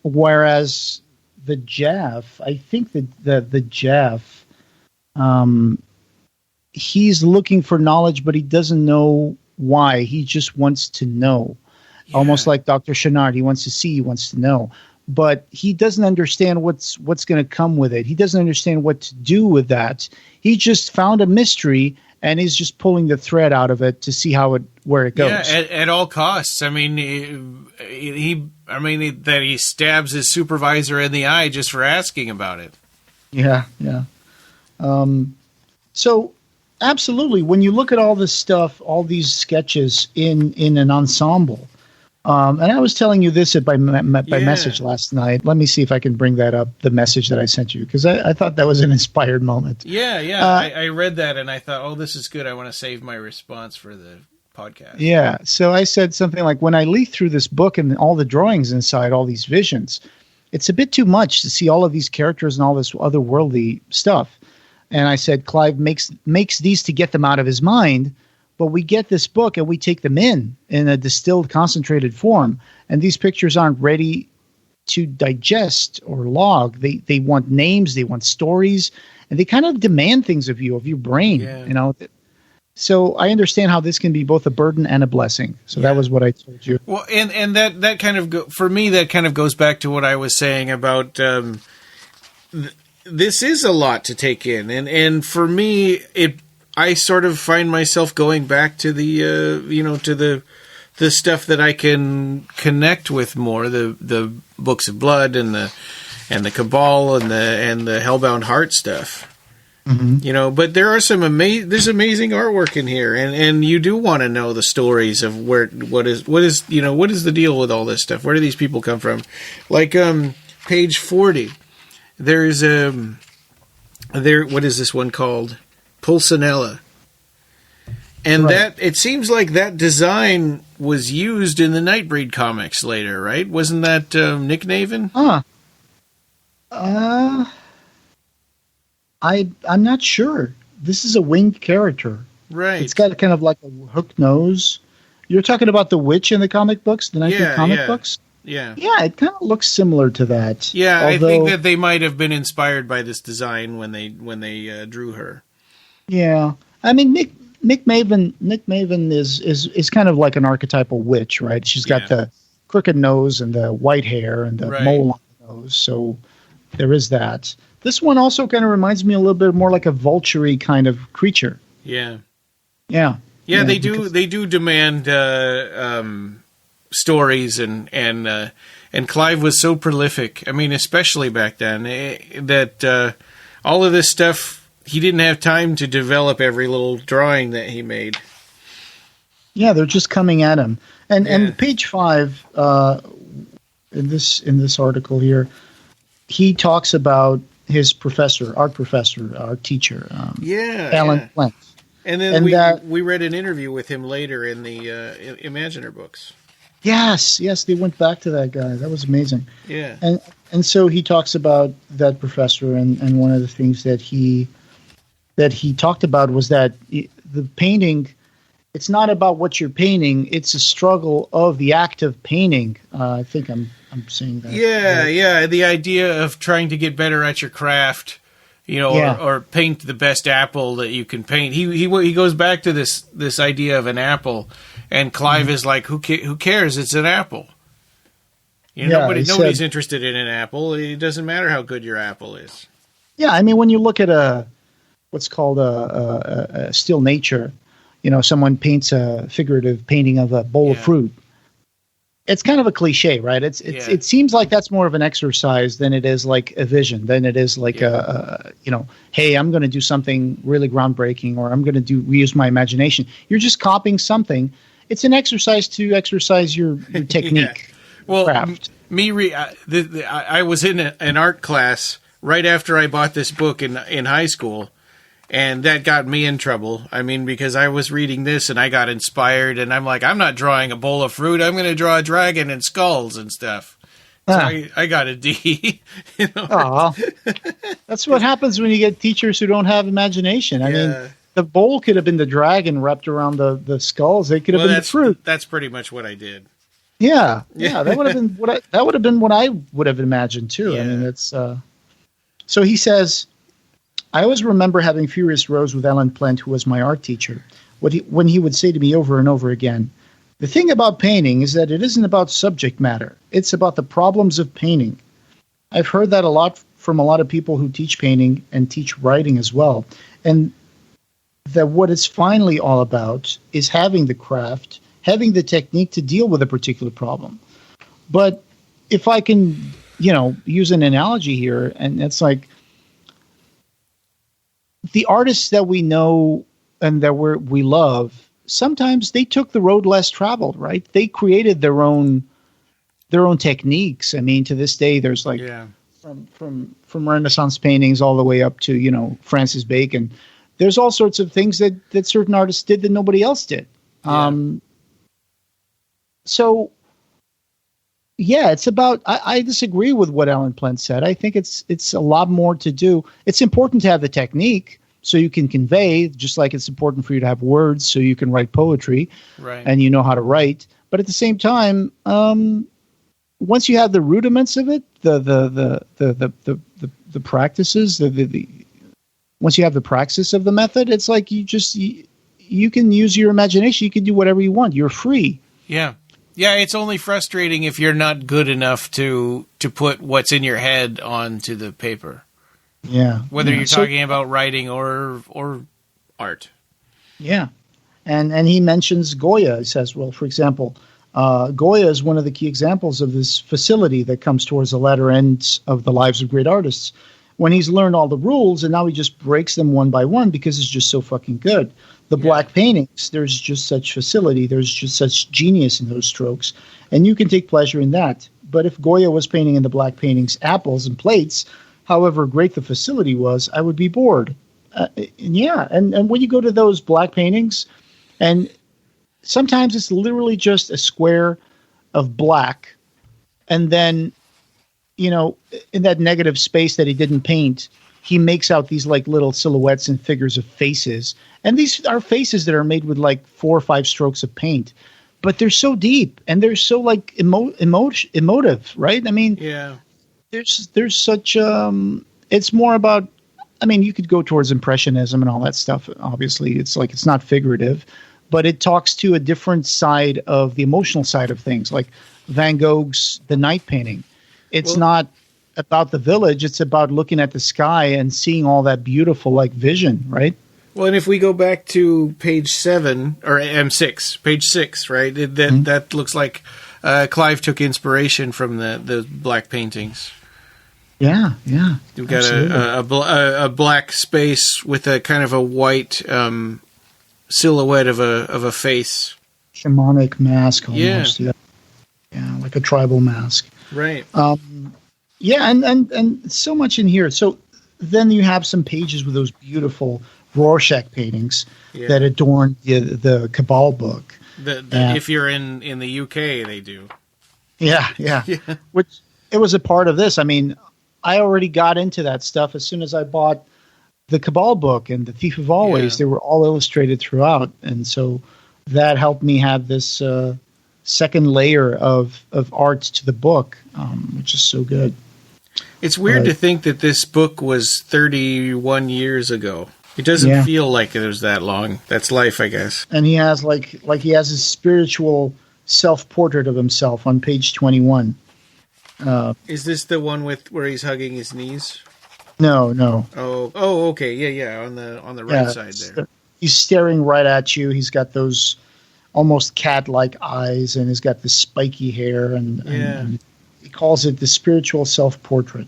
Whereas the Jaff, I think that the Jaff, he's looking for knowledge, but he doesn't know why. He just wants to know. Almost like Dr. Chenard. He wants to see, he wants to know. But he doesn't understand what's going to come with it. He doesn't understand what to do with that. He just found a mystery and he's just pulling the thread out of it to see where it goes. Yeah, at all costs. I mean, that he stabs his supervisor in the eye just for asking about it. Yeah. So absolutely, when you look at all this stuff, all these sketches in an ensemble, and I was telling you this by message last night. Let me see if I can bring that up, the message that I sent you, because I thought that was an inspired moment. Yeah. I read that and I thought, oh, this is good. I want to save my response for the podcast. Yeah. So I said something like, when I leaf through this book and all the drawings inside, all these visions, it's a bit too much to see all of these characters and all this otherworldly stuff. And I said, Clive makes these to get them out of his mind, but we get this book and we take them in a distilled, concentrated form. And these pictures aren't ready to digest or log. They want names, they want stories, and they kind of demand things of you, of your brain. Yeah. So I understand how this can be both a burden and a blessing. So that was what I told you. Well, and that kind of for me, that kind of goes back to what I was saying about this is a lot to take in, and for me, I sort of find myself going back to the the stuff that I can connect with more, the books of blood and the Cabal and the Hellbound Heart stuff. Mm-hmm. But there are there's amazing artwork in here, and you do want to know the stories of what is the deal with all this stuff? Where do these people come from? Like page 40, there's what is this one called? Pulcinella. And that it seems like that design was used in the Nightbreed comics later, right? Wasn't that Nick Naven? I'm not sure. This is a winged character. Right. It's got kind of like a hooked nose. You're talking about the witch in the comic books, the Nightbreed comic books? Yeah. Yeah, it kind of looks similar to that. Yeah, although, I think that they might have been inspired by this design when they drew her. Yeah. I mean, Nick Maven is kind of like an archetypal witch, right? She's got the crooked nose and the white hair and the mole on the nose, so there is that. This one also kind of reminds me a little bit more like a vulture-y kind of creature. Yeah. Yeah. Yeah, they do demand stories, and Clive was so prolific. I mean, especially back then, that all of this stuff, he didn't have time to develop every little drawing that he made. Yeah, they're just coming at him. And page 5 in this article here, he talks about his art teacher, Alan Flint. And then we read an interview with him later in the Imaginer books. Yes, they went back to that guy. That was amazing. Yeah. And so he talks about that professor, and one of the things that he talked about was that the painting, it's not about what you're painting, it's a struggle of the act of painting. I think I'm saying that. Yeah. The idea of trying to get better at your craft, or paint the best apple that you can paint. He goes back to this idea of an apple, and Clive is like, who cares? It's an apple. Nobody's interested in an apple. It doesn't matter how good your apple is. Yeah, I mean, when you look at what's called a still nature, someone paints a figurative painting of a bowl of fruit. It's kind of a cliche, right? It seems like that's more of an exercise than it is like a vision, than it is like hey, I'm going to do something really groundbreaking, or I'm going to use my imagination. You're just copying something. It's an exercise to exercise your technique. Well, craft. I was in an art class right after I bought this book in high school. And that got me in trouble. I mean, because I was reading this and I got inspired, and I'm like, I'm not drawing a bowl of fruit. I'm going to draw a dragon and skulls and stuff. So I got a D. That's what happens when you get teachers who don't have imagination. I mean, the bowl could have been the dragon wrapped around the skulls. It could have been the fruit. That's pretty much what I did. Yeah. That would have been what I would have imagined too. Yeah. I mean, it's so he says, I always remember having furious rows with Alan Flint, who was my art teacher, when he would say to me over and over again, the thing about painting is that it isn't about subject matter. It's about the problems of painting. I've heard that a lot from a lot of people who teach painting and teach writing as well. And that what it's finally all about is having the craft, having the technique to deal with a particular problem. But if I can, use an analogy here, and it's like, the artists that we know and that we love, sometimes they took the road less traveled, right? They created their own techniques. I mean, to this day, there's like from Renaissance paintings all the way up to Francis Bacon. There's all sorts of things that certain artists did that nobody else did. It's about. I disagree with what Alan Flint said. I think it's a lot more to do. It's important to have the technique so you can convey, just like it's important for you to have words so you can write poetry, right? And you know how to write. But at the same time, once you have the rudiments of it, the practices, once you have the praxis of the method, it's like you you can use your imagination. You can do whatever you want. You're free. Yeah. Yeah, it's only frustrating if you're not good enough to put what's in your head onto the paper. Yeah. Whether you're talking about writing or art. Yeah. And he mentions Goya. He says, well, for example, Goya is one of the key examples of this facility that comes towards the latter end of the lives of great artists. When he's learned all the rules and now he just breaks them one by one because it's just so fucking good. The black paintings, there's just such facility. There's just such genius in those strokes. And you can take pleasure in that. But if Goya was painting in the black paintings apples and plates, however great the facility was, I would be bored. And when you go to those black paintings, and sometimes it's literally just a square of black, and then, you know, in that negative space that he didn't paint, he makes out these like little silhouettes and figures of faces. And these are faces that are made with like 4 or 5 strokes of paint, but they're so deep and they're so like emotive, right? I mean, there's such, it's more about, I mean, you could go towards impressionism and all that stuff. Obviously it's like, it's not figurative, but it talks to a different side of the emotional side of things, like Van Gogh's The Night painting. It's not about the village. It's about looking at the sky and seeing all that beautiful like vision, right? Well, and if we go back to page 7 or M6, page 6, right? That looks like Clive took inspiration from the black paintings. Yeah. You've got a black space with a kind of a white silhouette of a face, shamanic mask almost. Yeah, like a tribal mask. Right. And so much in here. So then you have some pages with those beautiful Rorschach paintings that adorn the Cabal book. If you're in the UK, they do. Yeah. Which it was a part of this. I mean, I already got into that stuff as soon as I bought the Cabal book and the Thief of Always. They were all illustrated throughout, and so that helped me have this second layer of art to the book, which is so good. It's weird to think that this book was 31 years ago. It doesn't feel like it was that long. That's life, I guess. And he has like he has his spiritual self-portrait of himself on page 21. Is this the one where he's hugging his knees? No. Oh, okay. Yeah. On the right side there. He's staring right at you. He's got those almost cat-like eyes, and he's got this spiky hair, and he calls it the spiritual self-portrait.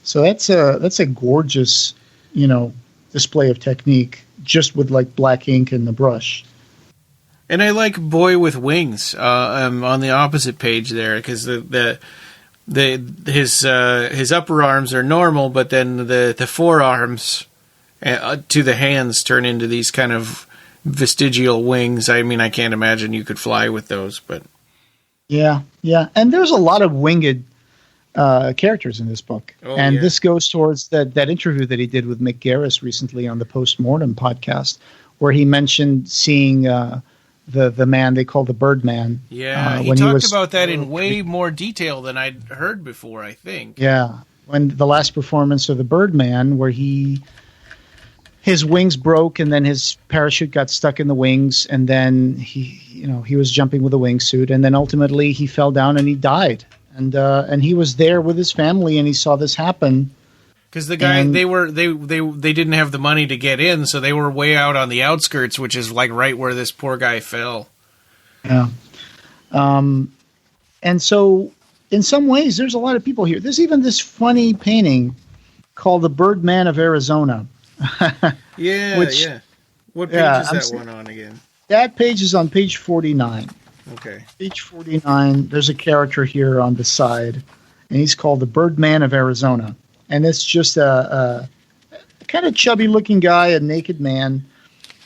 So that's a gorgeous, display of technique, just with like black ink and the brush. And I like Boy with Wings on the opposite page there, because his upper arms are normal, but then the forearms to the hands turn into these kind of vestigial wings. I mean, I can't imagine you could fly with those, but yeah. And there's a lot of winged characters in this book, this goes towards that interview that he did with Mick Garris recently on the Postmortem podcast, where he mentioned seeing the man they call the Birdman. Yeah, he talked about that in way more detail than I'd heard before, I think. Yeah, when the last performance of the Birdman, where his wings broke and then his parachute got stuck in the wings, and then he was jumping with a wingsuit, and then ultimately he fell down and he died. And he was there with his family, and he saw this happen. Because the guy, they didn't have the money to get in, so they were way out on the outskirts, which is like right where this poor guy fell. Yeah. And so in some ways, there's a lot of people here. There's even this funny painting called the Birdman of Arizona. Yeah. What page is that one on again? That page is on page 49. Okay. Page 49, there's a character here on the side, and he's called the Birdman of Arizona. And it's just a kind of chubby-looking guy, a naked man,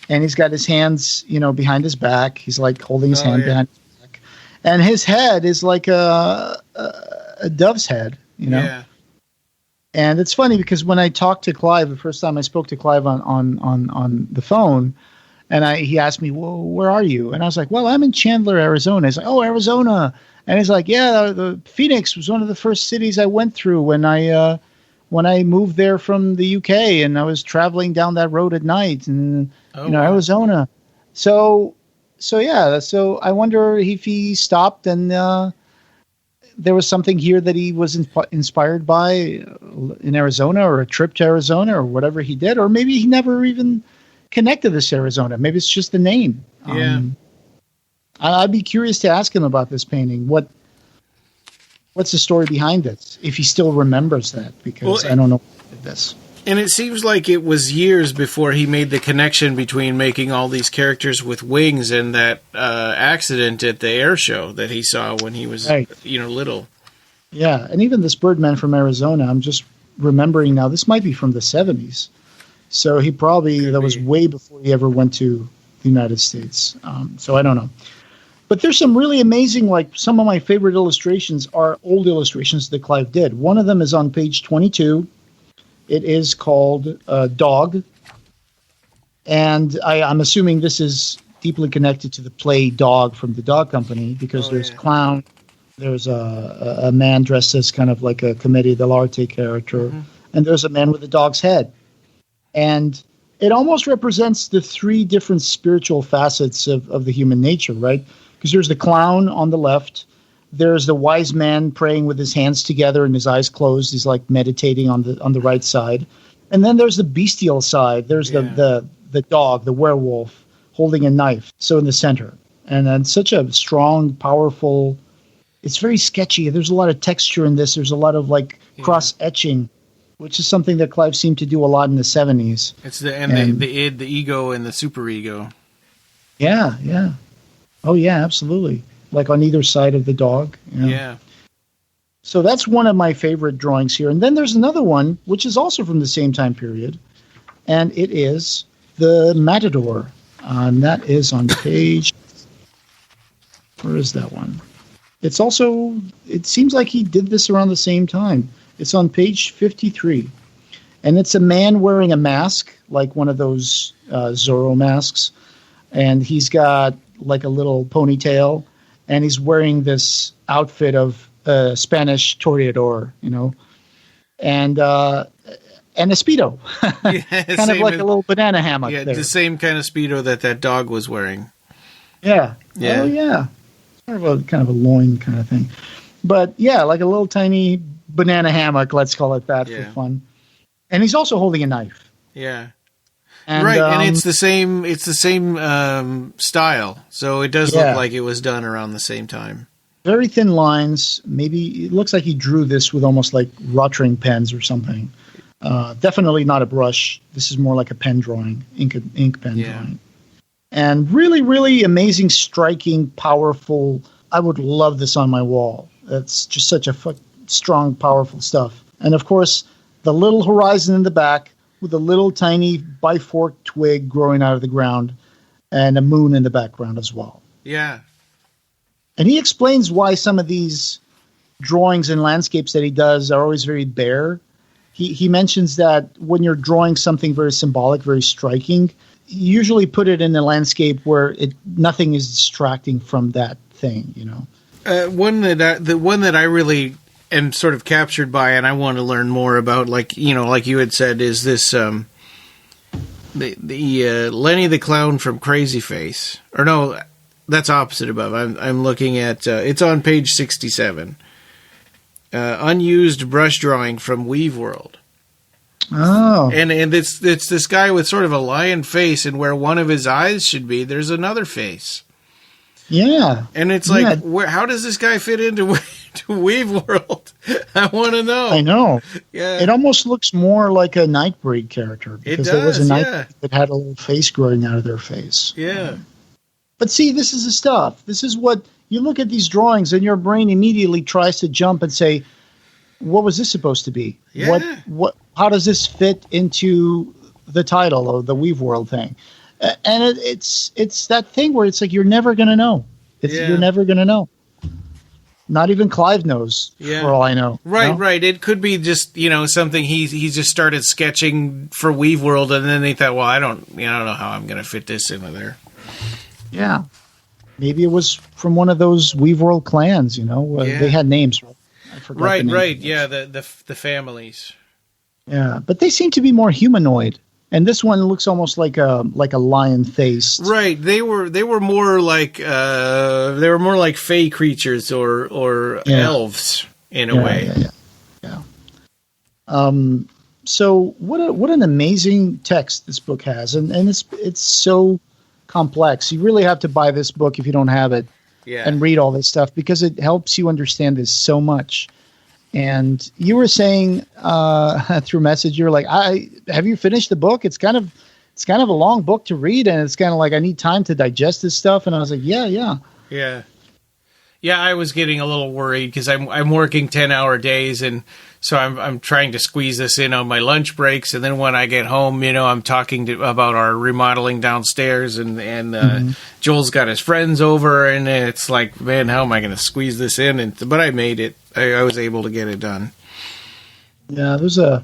and he's got his hands, behind his back. He's like holding his hand behind his back. And his head is like a dove's head, Yeah. And it's funny because when I talked to Clive, the first time I spoke to Clive on the phone, and he asked me, well, where are you? And I was like, well, I'm in Chandler, Arizona. He's like, oh, Arizona. And he's like, yeah, the Phoenix was one of the first cities I went through when I moved there from the UK, and I was traveling down that road at night, and Arizona. So yeah. So I wonder if he stopped and there was something here that he was inspired by in Arizona, or a trip to Arizona, or whatever he did, or maybe he never even connected this to Arizona. Maybe it's just the name. Yeah. I'd be curious to ask him about this painting. What's the story behind it? If he still remembers that, because I don't know this. And it seems like it was years before he made the connection between making all these characters with wings and that accident at the air show that he saw when he was, little. Yeah, and even this Birdman from Arizona, I'm just remembering now, this might be from the 70s. So he probably, that was way before he ever went to the United States. So I don't know. But there's some really amazing, like some of my favorite illustrations are old illustrations that Clive did. One of them is on page 22. It is called Dog. And I'm assuming this is deeply connected to the play Dog from the Dog Company, because there's Clown, there's a man dressed as kind of like a Commedia dell'arte character, and there's a man with a dog's head. And it almost represents the three different spiritual facets of the human nature, right? Because there's the clown on the left, there's the wise man praying with his hands together and his eyes closed. He's like meditating on the right side. And then there's the bestial side. There's the dog, the werewolf, holding a knife. So in the center. And then such a strong, powerful, it's very sketchy. There's a lot of texture in this. There's a lot of like cross-etching, which is something that Clive seemed to do a lot in the 70s. It's the id, the ego, and the superego. Yeah, yeah. Oh, yeah, absolutely. Like on either side of the dog. Yeah. So that's one of my favorite drawings here. And then there's another one, which is also from the same time period. And it is the Matador. And that is on page... Where is that one? It's also... It seems like he did this around the same time. It's on page 53. And it's a man wearing a mask, like one of those Zorro masks. And he's got like a little ponytail. And he's wearing this outfit of Spanish toreador, and a Speedo. Kind of like a little banana hammock. Yeah, there. The same kind of Speedo that dog was wearing. Yeah. Yeah. Oh, yeah. Kind of a loin kind of thing. But, yeah, like a little tiny banana hammock, let's call it that for fun. And he's also holding a knife. Yeah. And, right, and it's the same. It's the same style, so it does look like it was done around the same time. Very thin lines. Maybe it looks like he drew this with almost like rotring pens or something. Definitely not a brush. This is more like a pen drawing, ink pen drawing. And really, really amazing, striking, powerful. I would love this on my wall. That's just such a strong, powerful stuff. And of course, the little horizon in the back, with a little tiny biforked twig growing out of the ground and a moon in the background as well. Yeah. And he explains why some of these drawings and landscapes that he does are always very bare. He mentions that when you're drawing something very symbolic, very striking, you usually put it in a landscape where nothing is distracting from that thing, the one that I really am sort of captured by, and I want to learn more about, like you had said, is this the Lenny the Clown from Crazy Face, or no, that's opposite above. I'm looking at it's on page 67. Unused brush drawing from Weave World. Oh, and it's this guy with sort of a lion face, and where one of his eyes should be, there's another face. Yeah, and it's like, how does this guy fit into Weave World? I want to know. I know. Yeah, it almost looks more like a Nightbreed character, because there was a Nightbreed that had a little face growing out of their face. Yeah, but see, this is the stuff. This is what you look at these drawings, and your brain immediately tries to jump and say, "What was this supposed to be? Yeah. What? How does this fit into the title of the Weave World thing?" And it's that thing where it's like you're never going to know. You're never going to know. Not even Clive knows, for all I know. Right, right. It could be just something he just started sketching for Weave World, and then they thought, well, I don't know how I'm going to fit this into there. Yeah, maybe it was from one of those Weave World clans. They had names. Right? I forgot. Right. Yeah, the families. Yeah, but they seem to be more humanoid. And this one looks almost like a lion face. Right. They were more like fey creatures or elves in a way. Yeah. So what an amazing text this book has, and it's so complex. You really have to buy this book if you don't have it, and read all this stuff, because it helps you understand this so much. And you were saying through message, you were like, have you finished the book? It's kind of a long book to read, and it's kind of like I need time to digest this stuff. And I was like, yeah. I was getting a little worried because I'm working 10-hour days, and so I'm trying to squeeze this in on my lunch breaks. And then when I get home, I'm talking about our remodeling downstairs, and Joel's got his friends over, and it's like, man, how am I going to squeeze this in? But I made it. I was able to get it done. Yeah, there's a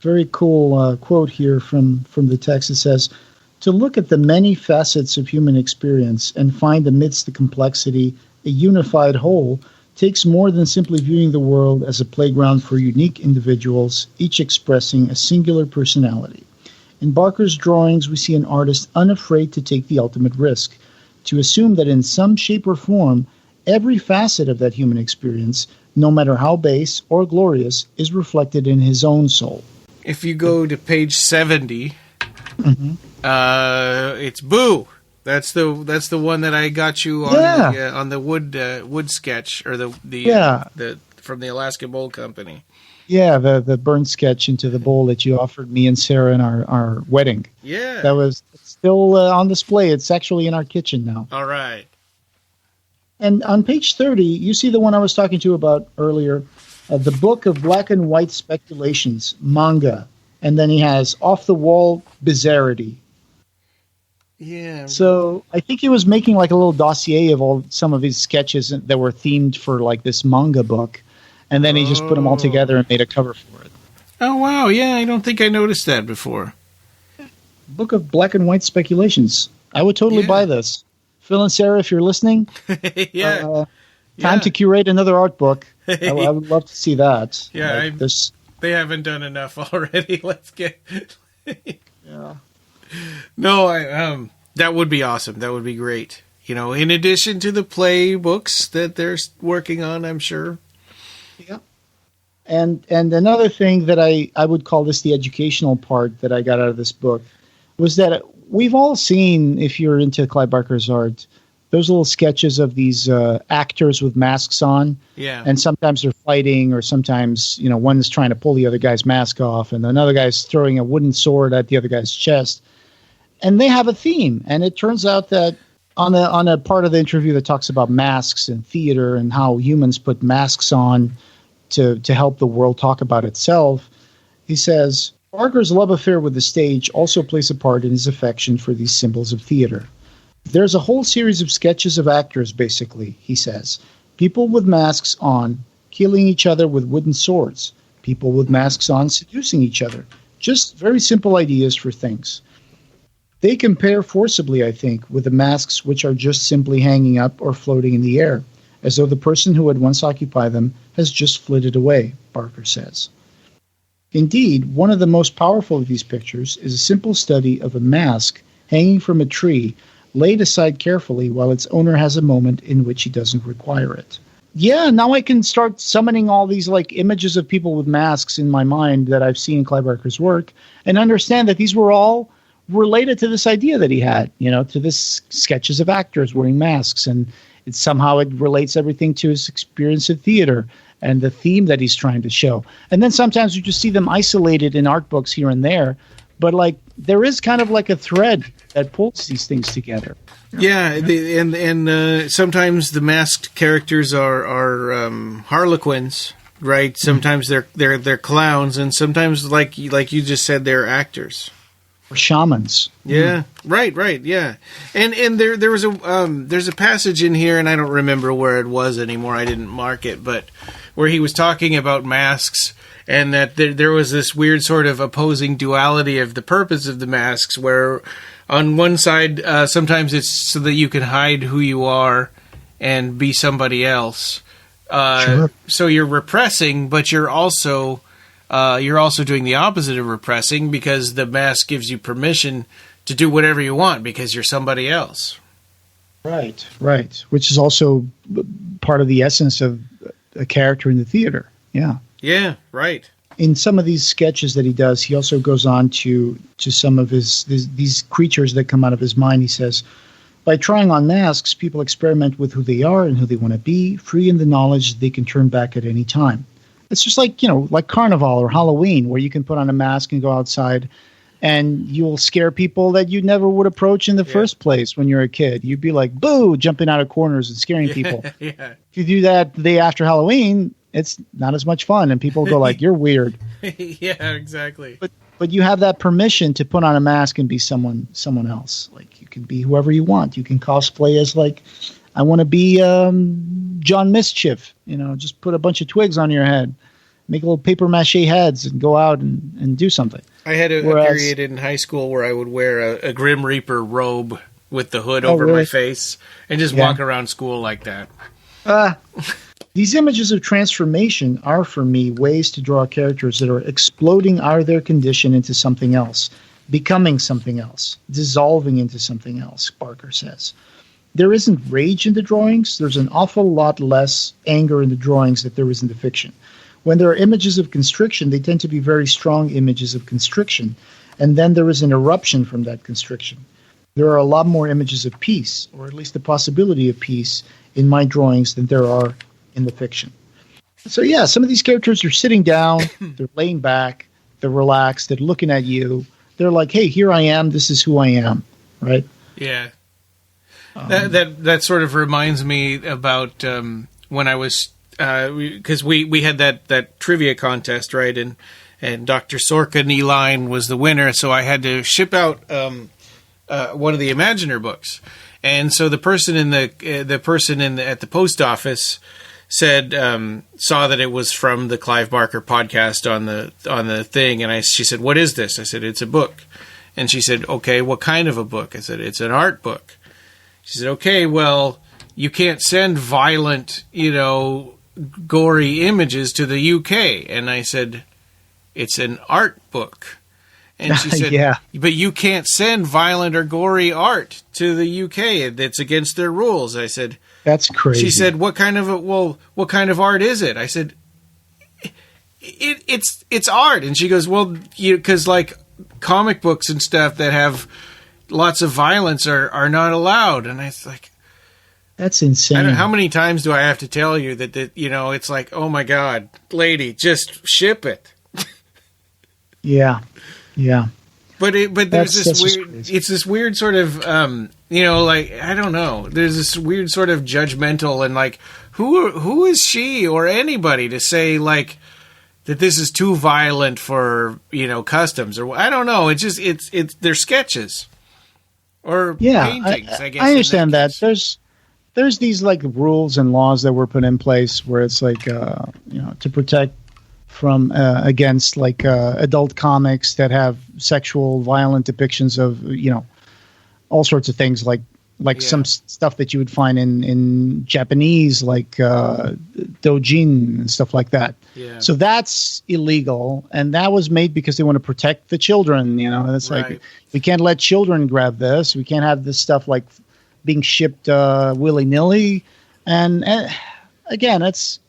very cool quote here from the text. It says, "To look at the many facets of human experience and find amidst the complexity a unified whole takes more than simply viewing the world as a playground for unique individuals, each expressing a singular personality. In Barker's drawings, we see an artist unafraid to take the ultimate risk, to assume that in some shape or form, every facet of that human experience, no matter how base or glorious, is reflected in his own soul." If you go to page 70, it's Boo. That's the one that I got you on the wood sketch, or the from the Alaska Bowl Company. Yeah, the burnt sketch into the bowl that you offered me and Sarah in our wedding. Yeah, that was still on display. It's actually in our kitchen now. All right. And on page 30, you see the one I was talking to you about earlier, the book of black and white speculations, manga, and then he has off the wall bizarrity. Yeah. So I think he was making like a little dossier of some of his sketches that were themed for like this manga book, and then he just put them all together and made a cover for it. Oh wow! Yeah, I don't think I noticed that before. Book of black and white speculations. I would totally buy this. Phil and Sarah, if you're listening, time to curate another art book. I would love to see that. Yeah, they haven't done enough already. Let's get. Yeah. No, that would be awesome. That would be great. In addition to the play books that they're working on, I'm sure. Yeah. And another thing that I would call this the educational part that I got out of this book was that we've all seen, if you're into Clive Barker's art, those little sketches of these actors with masks on. Yeah. And sometimes they're fighting, or sometimes, one's trying to pull the other guy's mask off, and another guy's throwing a wooden sword at the other guy's chest. And they have a theme. And it turns out that on a part of the interview that talks about masks and theater and how humans put masks on to help the world talk about itself, he says, Barker's love affair with the stage also plays a part in his affection for these symbols of theater. There's a whole series of sketches of actors, basically, he says. People with masks on, killing each other with wooden swords. People with masks on, seducing each other. Just very simple ideas for things. They compare forcibly, I think, with the masks which are just simply hanging up or floating in the air, as though the person who had once occupied them has just flitted away, Barker says. Indeed, one of the most powerful of these pictures is a simple study of a mask hanging from a tree, laid aside carefully while its owner has a moment in which he doesn't require it. Yeah, now I can start summoning all these like images of people with masks in my mind that I've seen in Clive Barker's work, and understand that these were all related to this idea that he had, to this sketches of actors wearing masks, and somehow it relates everything to his experience in theater and the theme that he's trying to show. And then sometimes you just see them isolated in art books here and there, but like there is kind of like a thread that pulls these things together. Yeah, and sometimes the masked characters are harlequins, right? Sometimes they're clowns, and sometimes like you just said, they're actors. Or shamans. Yeah, right, yeah. And there was there's a passage in here, and I don't remember where it was anymore. I didn't mark it, but where he was talking about masks, and that there was this weird sort of opposing duality of the purpose of the masks, where on one side, sometimes it's so that you can hide who you are and be somebody else. Sure. So you're repressing, but you're also you're also doing the opposite of repressing, because the mask gives you permission to do whatever you want because you're somebody else. Right. Which is also part of the essence of a character in the theater. Yeah. Yeah, right. In some of these sketches that he does, he also goes on to some of these creatures that come out of his mind. He says, by trying on masks, people experiment with who they are and who they want to be, free in the knowledge that they can turn back at any time. It's just like, like Carnival or Halloween, where you can put on a mask and go outside and you'll scare people that you never would approach in the first place when you're a kid. You'd be like, boo, jumping out of corners and scaring people. Yeah. If you do that the day after Halloween, it's not as much fun, and people go like, you're weird. Yeah, exactly. But you have that permission to put on a mask and be someone else. Like, you can be whoever you want. You can cosplay as, like, I want to be John Mischief. Just put a bunch of twigs on your head, make little paper mache heads, and go out and do something. I had a period in high school where I would wear a Grim Reaper robe with the hood over my face and just walk around school like that. These images of transformation are, for me, ways to draw characters that are exploding out of their condition into something else, becoming something else, dissolving into something else, Barker says. There isn't rage in the drawings. There's an awful lot less anger in the drawings than there is in the fiction. When there are images of constriction, they tend to be very strong images of constriction, and then there is an eruption from that constriction. There are a lot more images of peace, or at least the possibility of peace, in my drawings than there are in the fiction. So yeah, some of these characters are sitting down, they're laying back, they're relaxed, they're looking at you. They're like, hey, here I am, this is who I am, right? Yeah. That sort of reminds me about when I was, because we had that trivia contest, right? And Dr. Sorkin Eline was the winner, so I had to ship out one of the Imaginer books. And so the person at the post office said, saw that it was from the Clive Barker podcast on the thing, and she said, "What is this?" I said, "It's a book." And she said, "Okay, what kind of a book?" I said, "It's an art book." She said, "Okay, well, you can't send violent, gory images to the UK." And I said, "It's an art book." And she said, yeah. "But you can't send violent or gory art to the UK. It's against their rules." I said, "That's crazy." She said, what kind of art is it?" I said, it's art. And she goes, "Well, because like comic books and stuff that have lots of violence are not allowed." And I was like, "That's insane." I don't know, how many times do I have to tell you that it's like, oh my God, lady, just ship it. Yeah. But there's this weird. It's this weird sort of like, I don't know. There's this weird sort of judgmental, and like, who is she or anybody to say like that this is too violent for customs, or I don't know. It's just it's their sketches or paintings. I guess I understand that. There's these like rules and laws that were put in place where it's like to protect from against like adult comics that have sexual violent depictions of all sorts of things like some stuff that you would find in Japanese like doujin and stuff like that. Yeah. So that's illegal, and that was made because they want to protect the children. And it's like, we can't let children grab this. We can't have this stuff like being shipped willy-nilly. And again, it's,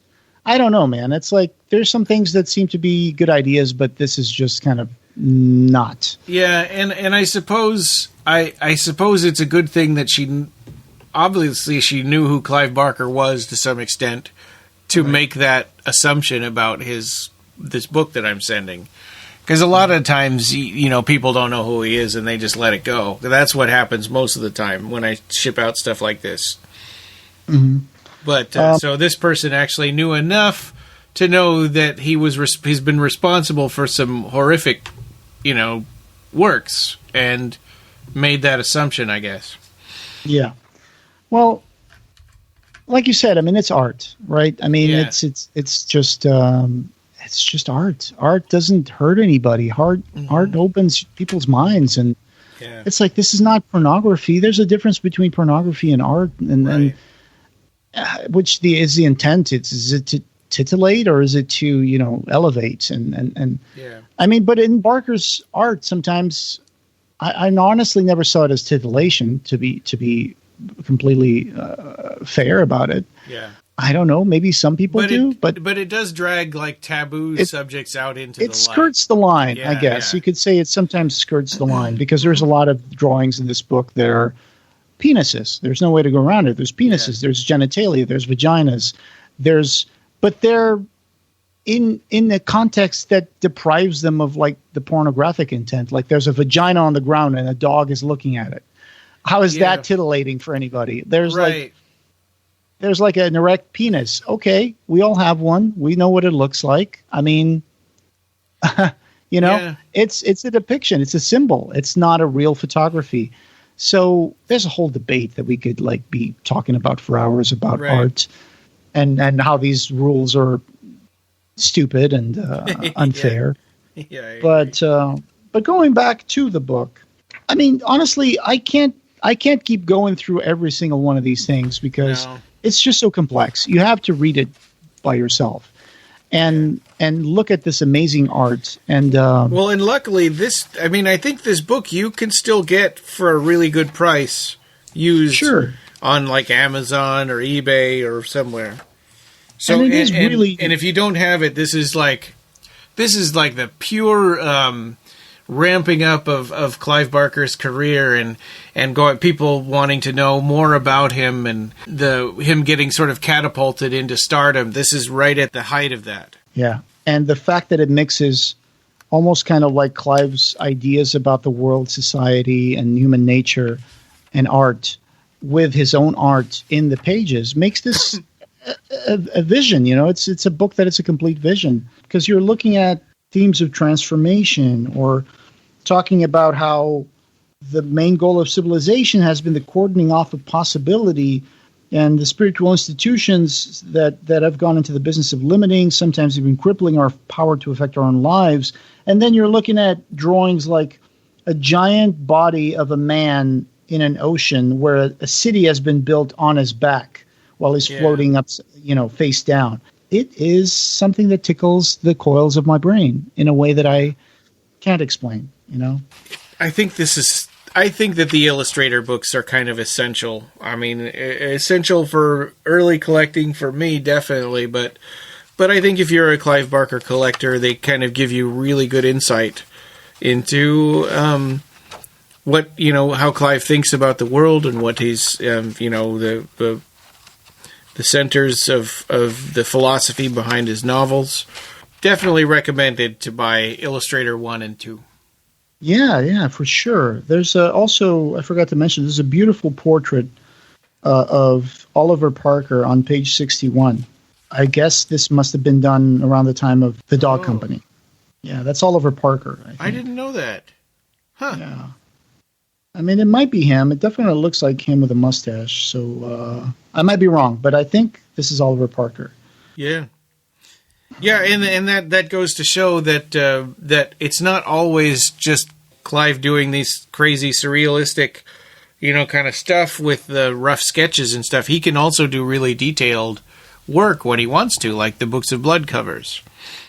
I don't know, man. It's like there's some things that seem to be good ideas, but this is just kind of not. Yeah, and I suppose it's a good thing that she knew who Clive Barker was to some extent to make that assumption about this book that I'm sending. Because a lot of times, people don't know who he is and they just let it go. That's what happens most of the time when I ship out stuff like this. Mm-hmm. But so this person actually knew enough to know that he's been responsible for some horrific, works, and made that assumption, I guess. Yeah. Well, like you said, I mean, it's art, right? I mean, it's just art. Art doesn't hurt anybody. Art opens people's minds, and it's like, this is not pornography. There's a difference between pornography and art, and which is the intent. Is it titillate or is it to, elevate? And Yeah. I mean, but in Barker's art, sometimes I honestly never saw it as titillation, to be completely fair about it. Yeah. I don't know. Maybe some people do, but it does drag like taboo subjects out into the light. It skirts the line, Yeah, I guess. yeah. You could say it sometimes skirts the line because there's a lot of drawings in this book that are penises. There's no way to go around it. There's penises. Yeah. There's genitalia. There's vaginas. But they're in the context that deprives them of like the pornographic intent. Like there's a vagina on the ground and a dog is looking at it. How is that titillating for anybody? There's like an erect penis. Okay, we all have one. We know what it looks like. I mean, it's a depiction. It's a symbol. It's not a real photography. So there's a whole debate that we could like be talking about for hours about art and how these rules are stupid and unfair. Yeah. But going back to the book, I mean, honestly, I can't keep going through every single one of these things because it's just so complex. You have to read it by yourself and look at this amazing art. And and luckily I think this book you can still get for a really good price used on like Amazon or eBay or somewhere. So and if you don't have it, this is like the pure ramping up of Clive Barker's career and people wanting to know more about him and him getting sort of catapulted into stardom. This is right at the height of that. Yeah. And the fact that it mixes almost kind of like Clive's ideas about the world, society, and human nature and art with his own art in the pages makes this a vision. It's a book that is a complete vision because you're looking at themes of transformation or talking about how the main goal of civilization has been the cordoning off of possibility and the spiritual institutions that have gone into the business of limiting, sometimes even crippling our power to affect our own lives. And then you're looking at drawings like a giant body of a man in an ocean where a city has been built on his back while he's floating up, face down. It is something that tickles the coils of my brain in a way that I can't explain, I think that the Illustrator books are kind of essential. I mean, essential for early collecting for me, definitely. But I think if you're a Clive Barker collector, they kind of give you really good insight into how Clive thinks about the world and what he's, the centers of the philosophy behind his novels. Definitely recommended to buy Illustrator 1 and 2. Yeah, for sure. There's also, I forgot to mention, there's a beautiful portrait of Oliver Parker on page 61. I guess this must have been done around the time of The Dog Company. Yeah, that's Oliver Parker. I didn't know that. Huh. Yeah. I mean, it might be him. It definitely looks like him with a mustache. So I might be wrong, but I think this is Oliver Parker. Yeah. Yeah, and that goes to show that that it's not always just Clive doing these crazy surrealistic, kind of stuff with the rough sketches and stuff. He can also do really detailed work when he wants to, like the Books of Blood covers.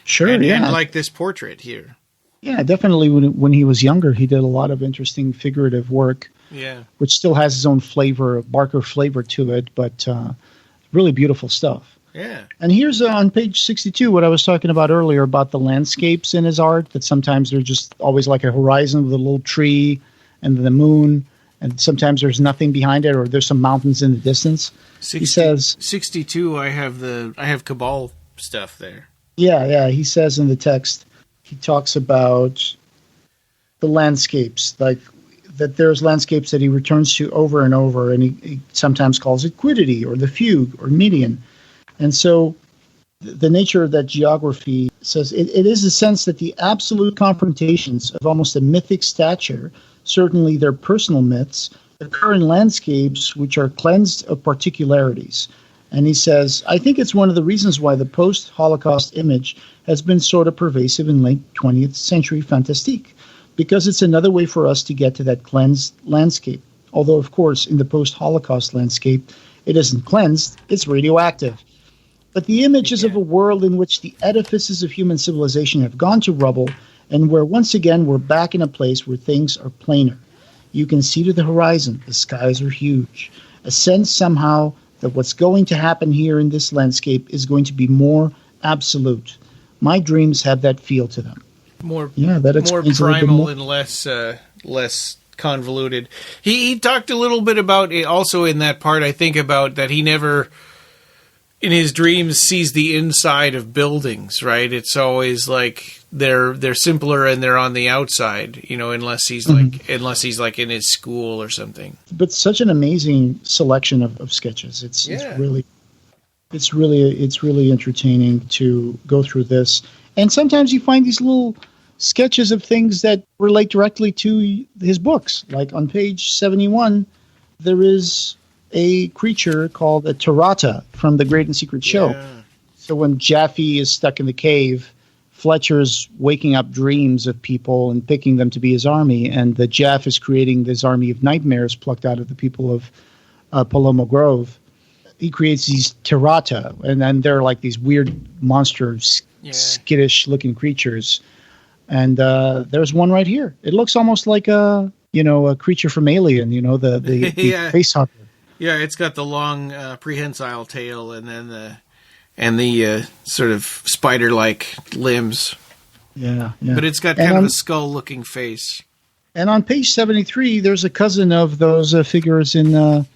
Sure, and yeah. like this portrait here. Yeah, definitely. When he was younger, he did a lot of interesting figurative work. Yeah, which still has his own flavor, Barker flavor to it, but really beautiful stuff. Yeah. And here's on page 62 what I was talking about earlier about the landscapes in his art, that sometimes they're just always like a horizon with a little tree and the moon, and sometimes there's nothing behind it or there's some mountains in the distance. He says 62 I have Cabal stuff there. Yeah, he says in the text, he talks about the landscapes, like that there's landscapes that he returns to over and over, and he sometimes calls it quiddity or the fugue or Midian. And so the nature of that geography says it is a sense that the absolute confrontations of almost a mythic stature, certainly their personal myths, occur in landscapes which are cleansed of particularities. And he says, I think it's one of the reasons why the post-Holocaust image has been sort of pervasive in late 20th century fantastique, because it's another way for us to get to that cleansed landscape. Although, of course, in the post-Holocaust landscape, it isn't cleansed, it's radioactive. but the image is of a world in which the edifices of human civilization have gone to rubble, and where once again we're back in a place where things are plainer. You can see to the horizon. The skies are huge. A sense somehow that what's going to happen here in this landscape is going to be more absolute. My dreams have that feel to them. More primal and less convoluted. He talked a little bit about it also in that part, I think, about that he never in his dreams sees the inside of buildings, right? It's always like they're simpler and they're on the outside, unless he's like in his school or something. But such an amazing selection of sketches. It's really entertaining to go through this. And sometimes you find these little sketches of things that relate directly to his books. Like on page 71, there is a creature called a Tarata from The Great and Secret Show. Yeah. So when Jaffe is stuck in the cave, Fletcher's waking up dreams of people and picking them to be his army, and the Jaff is creating this army of nightmares plucked out of the people of Palomo Grove. He creates these Tarata, and then they're like these weird monsters, skittish-looking creatures. And there's one right here. It looks almost like a creature from Alien, the facehugger. Yeah, it's got the long prehensile tail and then the sort of spider-like limbs. Yeah. But it's got kind of a skull-looking face. And on page 73, there's a cousin of those figures in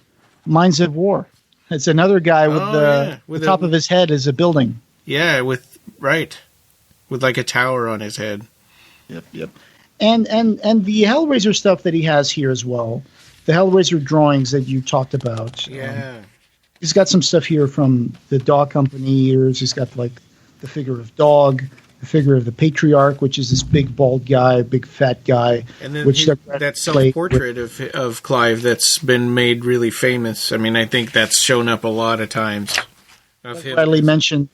Minds of War. It's another guy with the top of his head is a building. Yeah, with like a tower on his head. Yep. And the Hellraiser stuff that he has here as well. The Hellraiser drawings that you talked about. Yeah. He's got some stuff here from the Dog Company years. He's got like the figure of Dog, the figure of the Patriarch, which is this big bald guy, big fat guy. And then that self-portrait of Clive that's been made really famous. I mean, I think that's shown up a lot of times. Bradley mentioned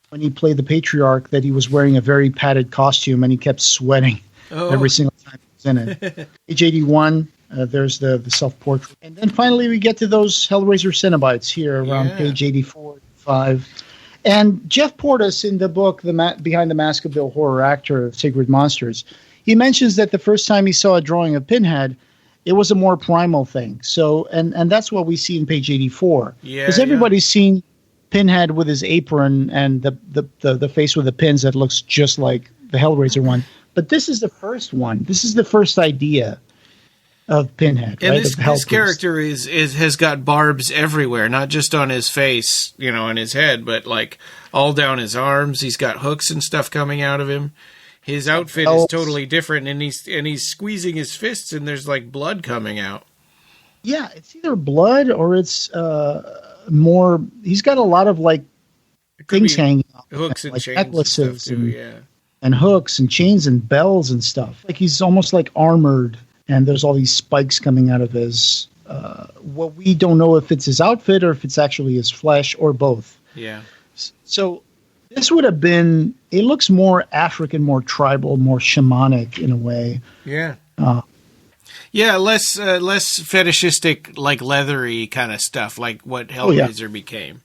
when he played the Patriarch that he was wearing a very padded costume and he kept sweating every single time he was in it. Page 81. There's the self-portrait. And then finally we get to those Hellraiser Cenobites here around page 84, 5. And Jeff Portis in the book, Behind the Mask of Bill Horror, actor of Sacred Monsters, he mentions that the first time he saw a drawing of Pinhead, it was a more primal thing. So, and that's what we see in page 84. Because everybody's seen Pinhead with his apron and the face with the pins that looks just like the Hellraiser one. But this is the first one. This is the first idea of Pinhead. And right? this character has got barbs everywhere, not just on his face, on his head, but like all down his arms. He's got hooks and stuff coming out of him. His outfit is totally different, and he's squeezing his fists, and there's like blood coming out. Yeah, it's either blood or it's more. He's got a lot of like things hanging out, hooks and like chains, necklaces and stuff too, and hooks and chains and bells and stuff. Like he's almost like armored. And there's all these spikes coming out of his, we don't know if it's his outfit or if it's actually his flesh or both. Yeah. So this would have been, it looks more African, more tribal, more shamanic in a way. Yeah. Less fetishistic, like leathery kind of stuff, like what Hellraiser became.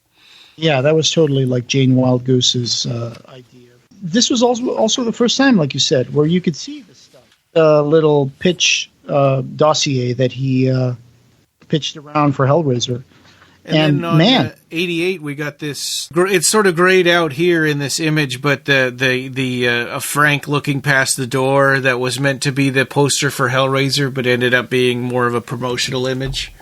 Yeah, that was totally like Jane Wildgoose's idea. This was also the first time, like you said, where you could see this stuff. Little pitch dossier that he pitched around for Hellraiser. And then on 88, we got this. It's sort of grayed out here in this image, but the Frank looking past the door that was meant to be the poster for Hellraiser, but ended up being more of a promotional image.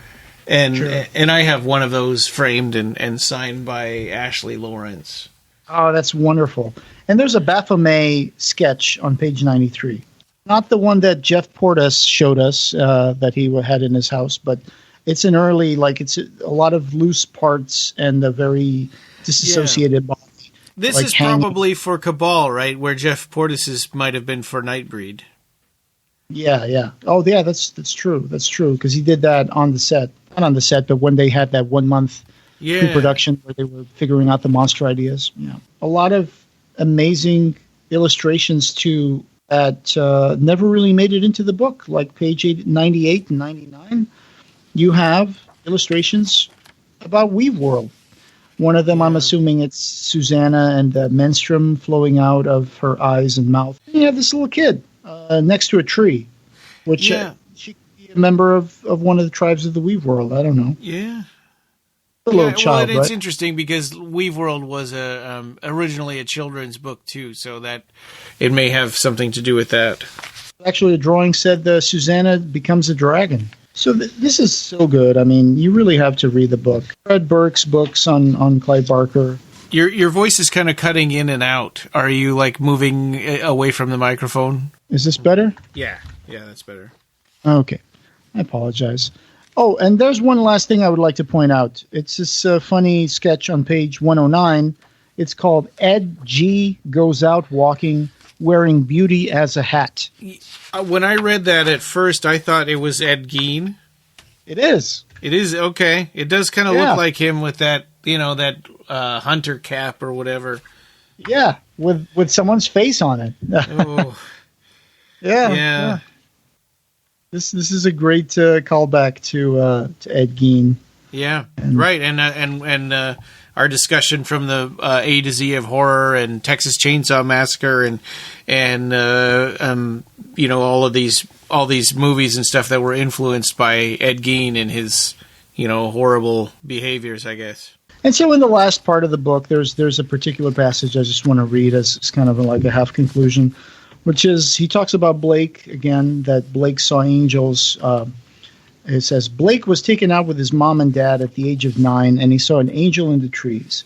And I have one of those framed and signed by Ashley Lawrence. Oh, that's wonderful. And there's a Baphomet sketch on page 93. Not the one that Jeff Portis showed us that he had in his house, but it's an early, it's a lot of loose parts and a very disassociated body. This is probably for Cabal, right? Where Jeff Portis's might have been for Nightbreed. Yeah. Oh, yeah, that's true. That's true, because he did that on the set. Not on the set, but when they had that 1 month pre-production where they were figuring out the monster ideas. Yeah. A lot of amazing illustrations, too, that never really made it into the book, like page 98 and 99. You have illustrations about Weave World. One of them, I'm assuming it's Susanna and the menstruum flowing out of her eyes and mouth. And you have this little kid next to a tree, which she could be a member of one of the tribes of the Weave World. I don't know. Yeah. A little child, it's right? interesting because Weave World was originally a children's book too, so that it may have something to do with that. Actually, a drawing said Susanna becomes a dragon. So this is so good. I mean, you really have to read the book. I read Burke's books on Clive Barker. Your voice is kind of cutting in and out. Are you like moving away from the microphone? Is this better? Yeah, that's better. Okay, I apologize. Oh, and there's one last thing I would like to point out. It's this funny sketch on page 109. It's called Ed G. Goes Out Walking Wearing Beauty as a Hat. When I read that at first, I thought it was Ed Gein. It is. It is, okay. It does kind of look like him with that, that hunter cap or whatever. Yeah, with someone's face on it. Oh. Yeah. This is a great callback to Ed Gein. Yeah, right. And our discussion from the A to Z of horror and Texas Chainsaw Massacre and all these movies and stuff that were influenced by Ed Gein and his horrible behaviors, I guess. And so in the last part of the book, there's a particular passage I just want to read as kind of like a half conclusion, which is he talks about Blake again, that Blake saw angels. It says, Blake was taken out with his mom and dad at the age of 9, and he saw an angel in the trees.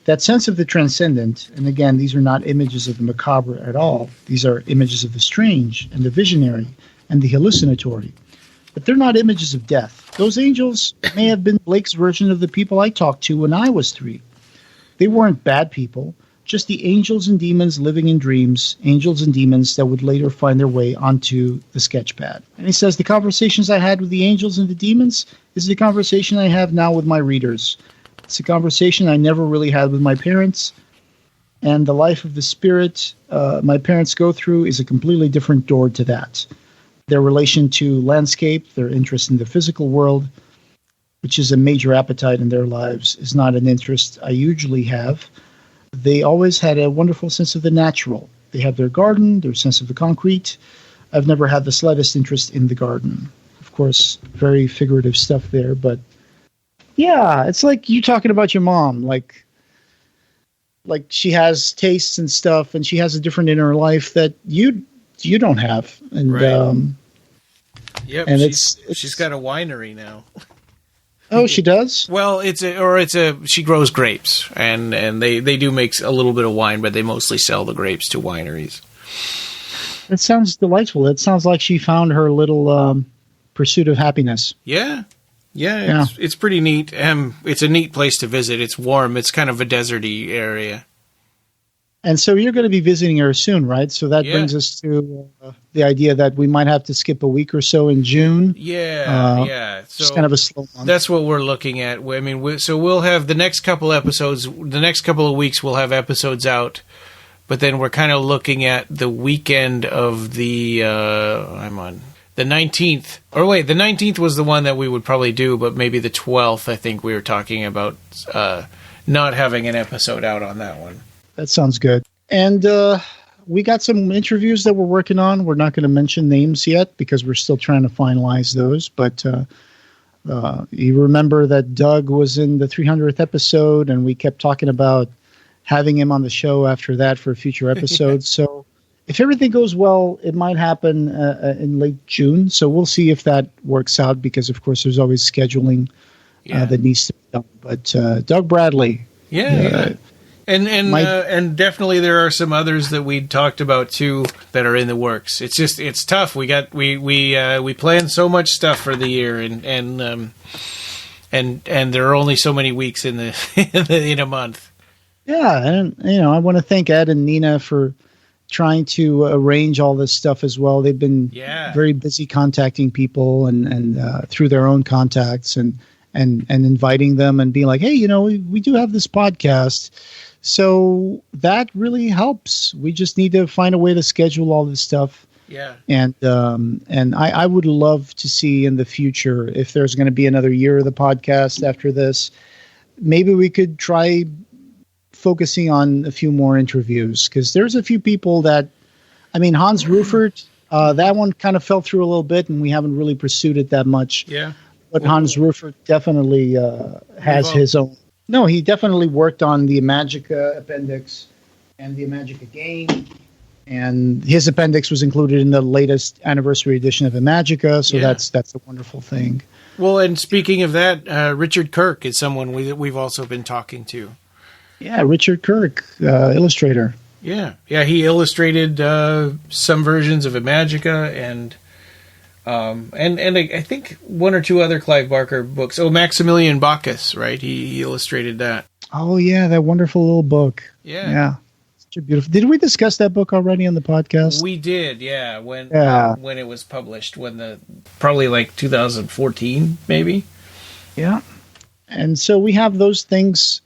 That sense of the transcendent, and again, these are not images of the macabre at all. These are images of the strange and the visionary and the hallucinatory. But they're not images of death. Those angels may have been Blake's version of the people I talked to when I was 3. They weren't bad people, just the angels and demons living in dreams, angels and demons that would later find their way onto the sketchpad. And he says, the conversations I had with the angels and the demons is the conversation I have now with my readers. It's a conversation I never really had with my parents. And the life of the spirit my parents go through is a completely different door to that. Their relation to landscape, their interest in the physical world, which is a major appetite in their lives, is not an interest I usually have. They always had a wonderful sense of the natural. They have their garden, their sense of the concrete. I've never had the slightest interest in the garden. Of course, very figurative stuff there, but yeah, it's like you talking about your mom, like she has tastes and stuff, and she has a different inner life that you don't have. And right. Yep, and she's got a winery now. Oh, she does? Well, she grows grapes, and they do make a little bit of wine, but they mostly sell the grapes to wineries. That sounds delightful. It sounds like she found her little pursuit of happiness. Yeah. It's pretty neat. It's a neat place to visit. It's warm. It's kind of a deserty area. And so you're going to be visiting her soon, right? So that brings us to the idea that we might have to skip a week or so in June. Yeah. So just kind of a slow month. That's what we're looking at. I mean, we'll have the next couple episodes. The next couple of weeks, we'll have episodes out. But then we're kind of looking at the weekend of the I'm on the 19th. Or wait, the 19th was the one that we would probably do, but maybe the 12th. I think we were talking about not having an episode out on that one. That sounds good. And we got some interviews that we're working on. We're not going to mention names yet because we're still trying to finalize those. But you remember that Doug was in the 300th episode, and we kept talking about having him on the show after that for future episodes. So if everything goes well, it might happen in late June. So we'll see if that works out because, of course, there's always scheduling that needs to be done. But Doug Bradley. Yeah. And definitely there are some others that we talked about too that are in the works. It's tough. We planned so much stuff for the year, and there are only so many weeks in a month. Yeah, and I want to thank Ed and Nina for trying to arrange all this stuff as well. They've been very busy contacting people and through their own contacts and inviting them and being like, hey, we do have this podcast. So that really helps. We just need to find a way to schedule all this stuff. Yeah. And I would love to see in the future if there's going to be another year of the podcast after this. maybe we could try focusing on a few more interviews, because there's a few people that, Hans Ruffert, that one kind of fell through a little bit, and we haven't really pursued it that much. Yeah. But Hans Ruffert definitely has his own. No, he definitely worked on the Imagica appendix and the Imagica game. And his appendix was included in the latest anniversary edition of Imagica, so that's a wonderful thing. Well, and speaking of that, Richard Kirk is someone we've also been talking to. Yeah, Richard Kirk, illustrator. Yeah, he illustrated some versions of Imagica and I think one or two other Clive Barker books. Oh, Maximilian Bacchus, right? He illustrated that. Oh yeah, that wonderful little book. Yeah. Such a beautiful. Did we discuss that book already on the podcast? We did, yeah. When it was published, probably like 2014, maybe. Yeah. And so we have those things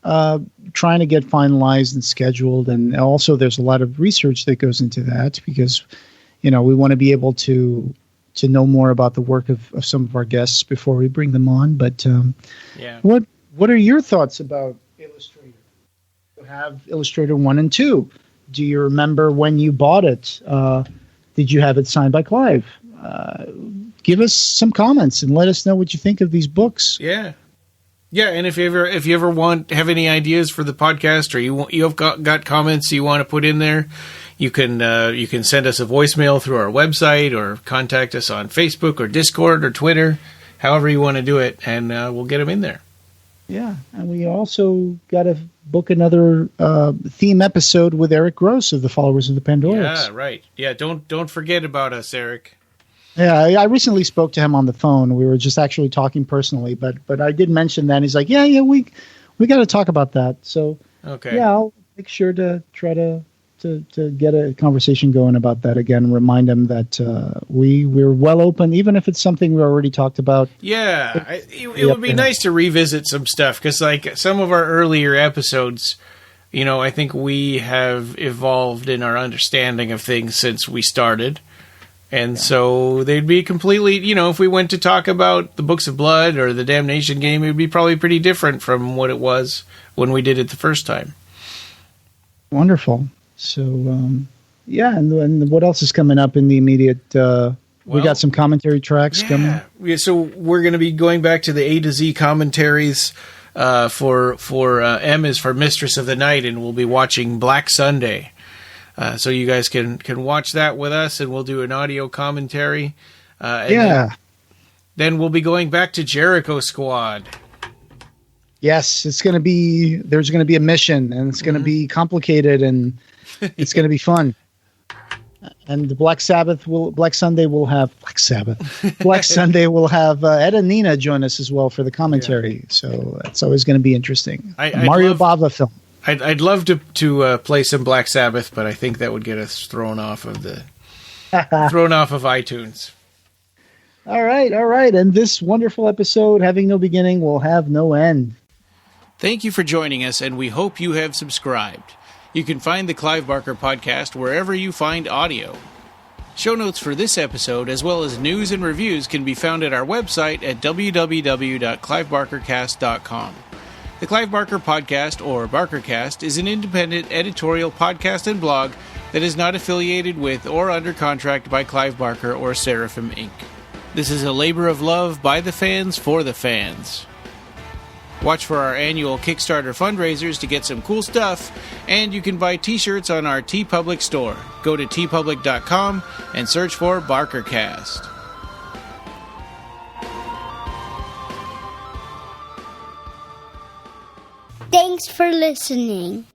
trying to get finalized and scheduled, and also there's a lot of research that goes into that, because we want to be able to know more about the work of some of our guests before we bring them on. But what are your thoughts about Illustrator? You have Illustrator 1 and 2. Do you remember when you bought it? Did you have it signed by Clive? Give us some comments and let us know what you think of these books. Yeah. Yeah, and if you ever have any ideas for the podcast, or you've got comments you want to put in there, you can send us a voicemail through our website, or contact us on Facebook or Discord or Twitter, however you want to do it, and we'll get them in there. Yeah, and we also got to book another theme episode with Eric Gross of the Followers of the Pandora. Yeah, right. Yeah, don't forget about us, Eric. Yeah, I recently spoke to him on the phone. We were just actually talking personally, but I did mention that. He's like, yeah, we got to talk about that. So okay, yeah, I'll make sure to try to get a conversation going about that again, and remind him that we're well open, even if it's something we already talked about. Yeah, it would be nice to revisit some stuff, because like some of our earlier episodes, I think we have evolved in our understanding of things since we started. And so they'd be completely, if we went to talk about the Books of Blood or the Damnation game, it would be probably pretty different from what it was when we did it the first time. Wonderful. So, and what else is coming up in the immediate? We got some commentary tracks coming. Yeah, so we're going to be going back to the A to Z commentaries for M is for Mistress of the Night, and we'll be watching Black Sunday. So you guys can watch that with us, and we'll do an audio commentary. Then we'll be going back to Jericho Squad. Yes, there's going to be a mission, and it's going to be complicated, and it's going to be fun. And the Black Sunday will have Ed and Nina join us as well for the commentary. Yeah. So it's always going to be interesting. Mario Bava film. I'd love to play some Black Sabbath, but I think that would get us thrown off of iTunes. All right. And this wonderful episode, having no beginning, will have no end. Thank you for joining us, and we hope you have subscribed. You can find the Clive Barker Podcast wherever you find audio. Show notes for this episode, as well as news and reviews, can be found at our website at www.clivebarkercast.com. The Clive Barker Podcast, or BarkerCast, is an independent editorial podcast and blog that is not affiliated with or under contract by Clive Barker or Seraphim Inc. This is a labor of love by the fans for the fans. Watch for our annual Kickstarter fundraisers to get some cool stuff, and you can buy t-shirts on our TeePublic store. Go to tpublic.com and search for BarkerCast. Thanks for listening.